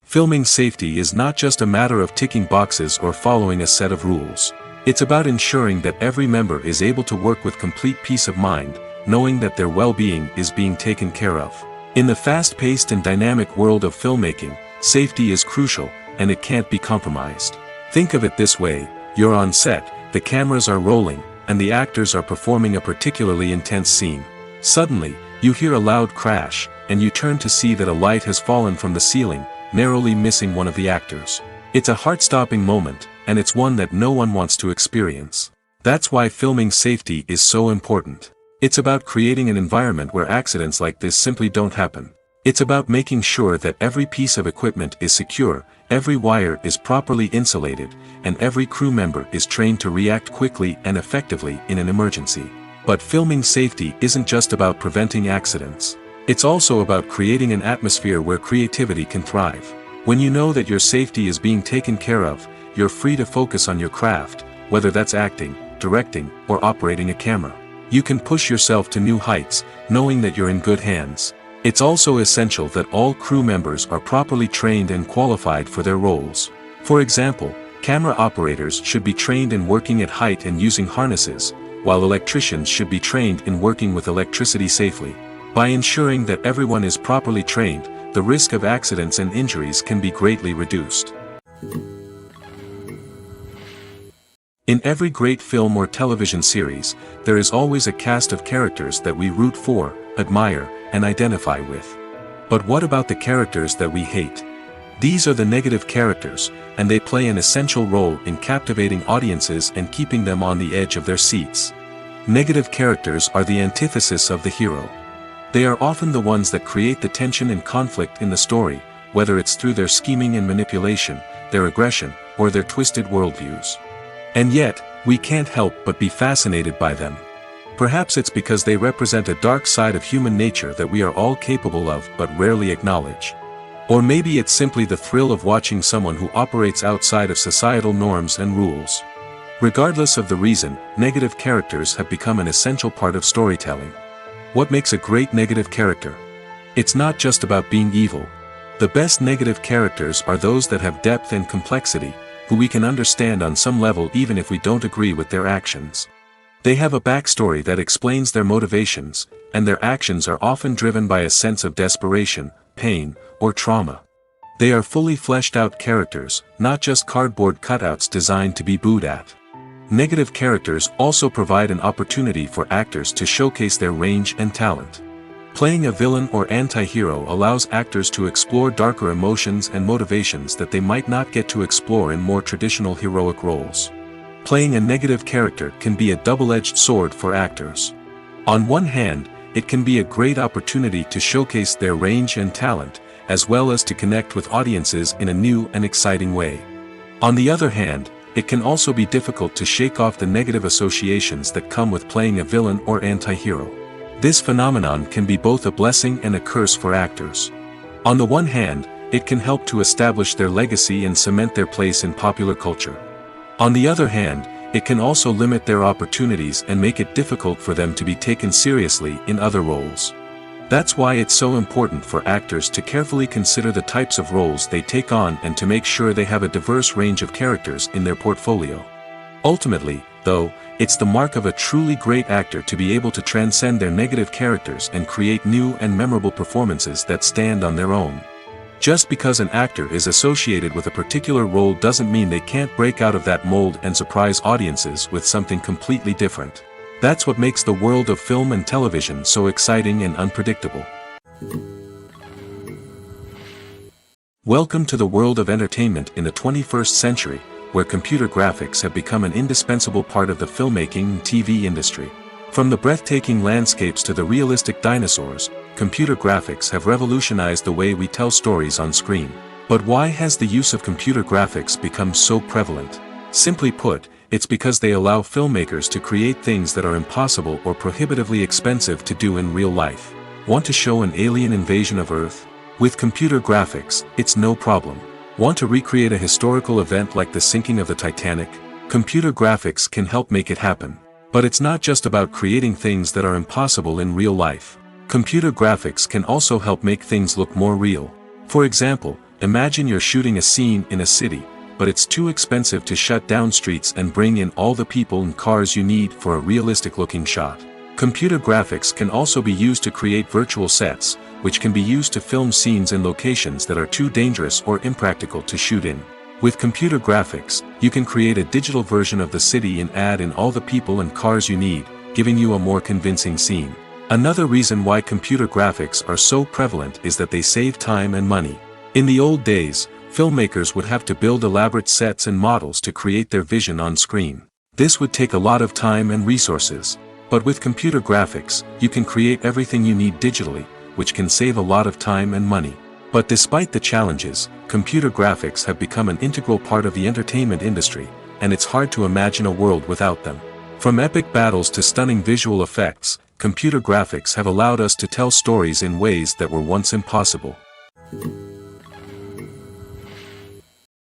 Filming safety is not just a matter of ticking boxes or following a set of rules. It's about ensuring that every member is able to work with complete peace of mind, knowing that their well-being is being taken care of. In the fast-paced and dynamic world of filmmaking, safety is crucial, and it can't be compromised. Think of it this way: you're on set, the cameras are rolling, and the actors are performing a particularly intense scene. Suddenly, you hear a loud crash, and you turn to see that a light has fallen from the ceiling, narrowly missing one of the actors. It's a heart-stopping moment, and it's one that no one wants to experience. That's why filming safety is so important. It's about creating an environment where accidents like this simply don't happen. It's about making sure that every piece of equipment is secure, every wire is properly insulated, and every crew member is trained to react quickly and effectively in an emergency. But filming safety isn't just about preventing accidents. It's also about creating an atmosphere where creativity can thrive. When you know that your safety is being taken care of, you're free to focus on your craft, whether that's acting, directing, or operating a camera. You can push yourself to new heights, knowing that you're in good hands. It's also essential that all crew members are properly trained and qualified for their roles. For example, camera operators should be trained in working at height and using harnesses, while electricians should be trained in working with electricity safely. By ensuring that everyone is properly trained, the risk of accidents and injuries can be greatly reduced. In every great film or television series, there is always a cast of characters that we root for, admire, and identify with. But what about the characters that we hate? These are the negative characters, and they play an essential role in captivating audiences and keeping them on the edge of their seats. Negative characters are the antithesis of the hero. They are often the ones that create the tension and conflict in the story, whether it's through their scheming and manipulation, their aggression, or their twisted worldviews. And yet, we can't help but be fascinated by them. Perhaps it's because they represent a dark side of human nature that we are all capable of but rarely acknowledge. Or maybe it's simply the thrill of watching someone who operates outside of societal norms and rules. Regardless of the reason, negative characters have become an essential part of storytelling. What makes a great negative character? It's not just about being evil. The best negative characters are those that have depth and complexity, who we can understand on some level even if we don't agree with their actions. They have a backstory that explains their motivations, and their actions are often driven by a sense of desperation, pain, or trauma. They are fully fleshed out characters, not just cardboard cutouts designed to be booed at. Negative characters also provide an opportunity for actors to showcase their range and talent. Playing a villain or anti-hero allows actors to explore darker emotions and motivations that they might not get to explore in more traditional heroic roles. Playing a negative character can be a double-edged sword for actors. On one hand, it can be a great opportunity to showcase their range and talent, as well as to connect with audiences in a new and exciting way. On the other hand, it can also be difficult to shake off the negative associations that come with playing a villain or anti-hero. This phenomenon can be both a blessing and a curse for actors. On the one hand, it can help to establish their legacy and cement their place in popular culture. On the other hand, it can also limit their opportunities and make it difficult for them to be taken seriously in other roles. That's why it's so important for actors to carefully consider the types of roles they take on and to make sure they have a diverse range of characters in their portfolio. Ultimately, though, it's the mark of a truly great actor to be able to transcend their negative characters and create new and memorable performances that stand on their own. Just because an actor is associated with a particular role doesn't mean they can't break out of that mold and surprise audiences with something completely different. That's what makes the world of film and television so exciting and unpredictable. Welcome to the world of entertainment in the 21st century, where computer graphics have become an indispensable part of the filmmaking and TV industry. From the breathtaking landscapes to the realistic dinosaurs, computer graphics have revolutionized the way we tell stories on screen. But why has the use of computer graphics become so prevalent? Simply put, it's because they allow filmmakers to create things that are impossible or prohibitively expensive to do in real life. Want to show an alien invasion of Earth? With computer graphics, it's no problem. Want to recreate a historical event like the sinking of the Titanic? Computer graphics can help make it happen. But it's not just about creating things that are impossible in real life. Computer graphics can also help make things look more real. For example, imagine you're shooting a scene in a city, but it's too expensive to shut down streets and bring in all the people and cars you need for a realistic-looking shot. Computer graphics can also be used to create virtual sets, which can be used to film scenes in locations that are too dangerous or impractical to shoot in. With computer graphics, you can create a digital version of the city and add in all the people and cars you need, giving you a more convincing scene. Another reason why computer graphics are so prevalent is that they save time and money. In the old days, filmmakers would have to build elaborate sets and models to create their vision on screen. This would take a lot of time and resources. But with computer graphics, you can create everything you need digitally, which can save a lot of time and money. But despite the challenges, computer graphics have become an integral part of the entertainment industry, and it's hard to imagine a world without them. From epic battles to stunning visual effects, computer graphics have allowed us to tell stories in ways that were once impossible.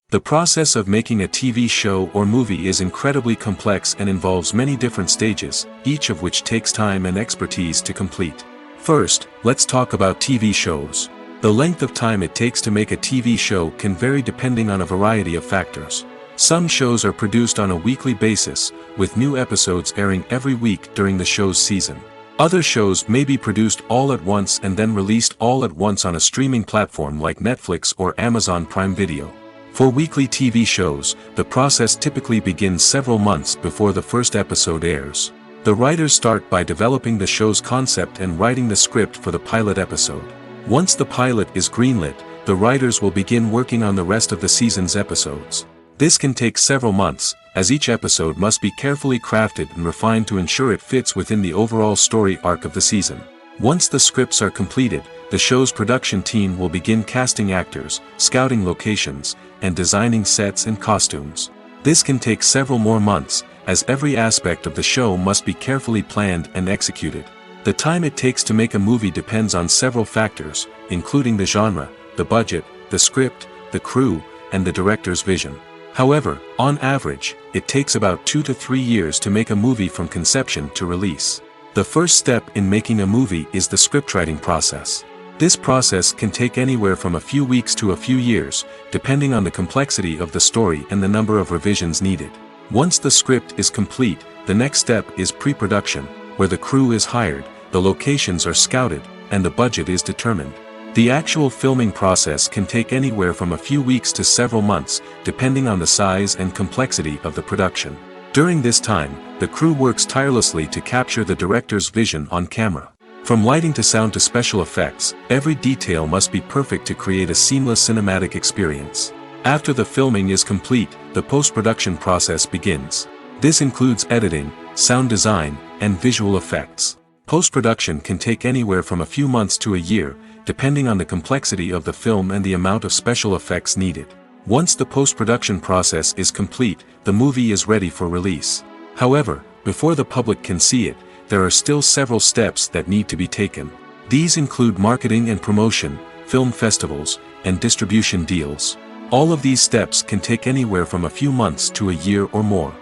The process of making a TV show or movie is incredibly complex and involves many different stages, each of which takes time and expertise to complete. First, let's talk about TV shows. The length of time it takes to make a TV show can vary depending on a variety of factors. Some shows are produced on a weekly basis, with new episodes airing every week during the show's season. Other shows may be produced all at once and then released all at once on a streaming platform like Netflix or Amazon Prime Video. For weekly TV shows, the process typically begins several months before the first episode airs. The writers start by developing the show's concept and writing the script for the pilot episode. Once the pilot is greenlit, the writers will begin working on the rest of the season's episodes. This can take several months, as each episode must be carefully crafted and refined to ensure it fits within the overall story arc of the season. Once the scripts are completed, the show's production team will begin casting actors, scouting locations, and designing sets and costumes. This can take several more months, as every aspect of the show must be carefully planned and executed. The time it takes to make a movie depends on several factors, including the genre, the budget, the script, the crew, and the director's vision. However, on average, it takes about 2 to 3 years to make a movie from conception to release. The first step in making a movie is the scriptwriting process. This process can take anywhere from a few weeks to a few years, depending on the complexity of the story and the number of revisions needed. Once the script is complete, the next step is pre-production, where the crew is hired, the locations are scouted, and the budget is determined. The actual filming process can take anywhere from a few weeks to several months, depending on the size and complexity of the production. During this time, the crew works tirelessly to capture the director's vision on camera. From lighting to sound to special effects, every detail must be perfect to create a seamless cinematic experience. After the filming is complete, the post-production process begins. This includes editing, sound design, and visual effects. Post-production can take anywhere from a few months to a year, depending on the complexity of the film and the amount of special effects needed. Once the post-production process is complete, the movie is ready for release. However, before the public can see it, there are still several steps that need to be taken. These include marketing and promotion, film festivals, and distribution deals. All of these steps can take anywhere from a few months to a year or more.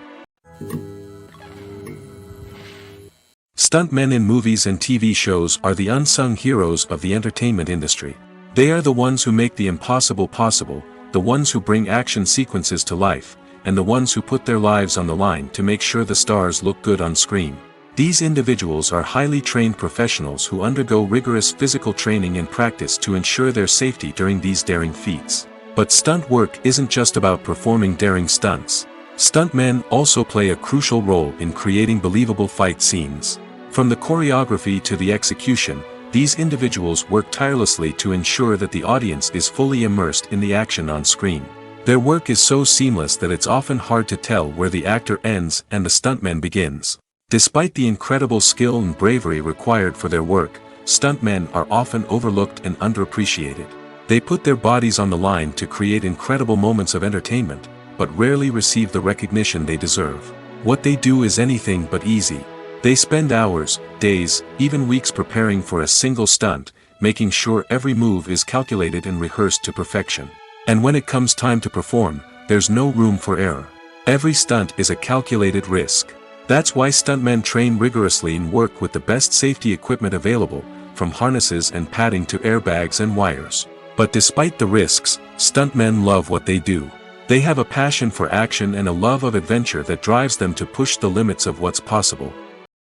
Stuntmen in movies and TV shows are the unsung heroes of the entertainment industry. They are the ones who make the impossible possible, the ones who bring action sequences to life, and the ones who put their lives on the line to make sure the stars look good on screen. These individuals are highly trained professionals who undergo rigorous physical training and practice to ensure their safety during these daring feats. But stunt work isn't just about performing daring stunts. Stuntmen also play a crucial role in creating believable fight scenes. From the choreography to the execution, these individuals work tirelessly to ensure that the audience is fully immersed in the action on screen. Their work is so seamless that it's often hard to tell where the actor ends and the stuntman begins. Despite the incredible skill and bravery required for their work, stuntmen are often overlooked and underappreciated. They put their bodies on the line to create incredible moments of entertainment, but rarely receive the recognition they deserve. What they do is anything but easy. They spend hours, days, even weeks preparing for a single stunt, making sure every move is calculated and rehearsed to perfection. And when it comes time to perform, there's no room for error. Every stunt is a calculated risk. That's why stuntmen train rigorously and work with the best safety equipment available, from harnesses and padding to airbags and wires. But despite the risks, stuntmen love what they do. They have a passion for action and a love of adventure that drives them to push the limits of what's possible.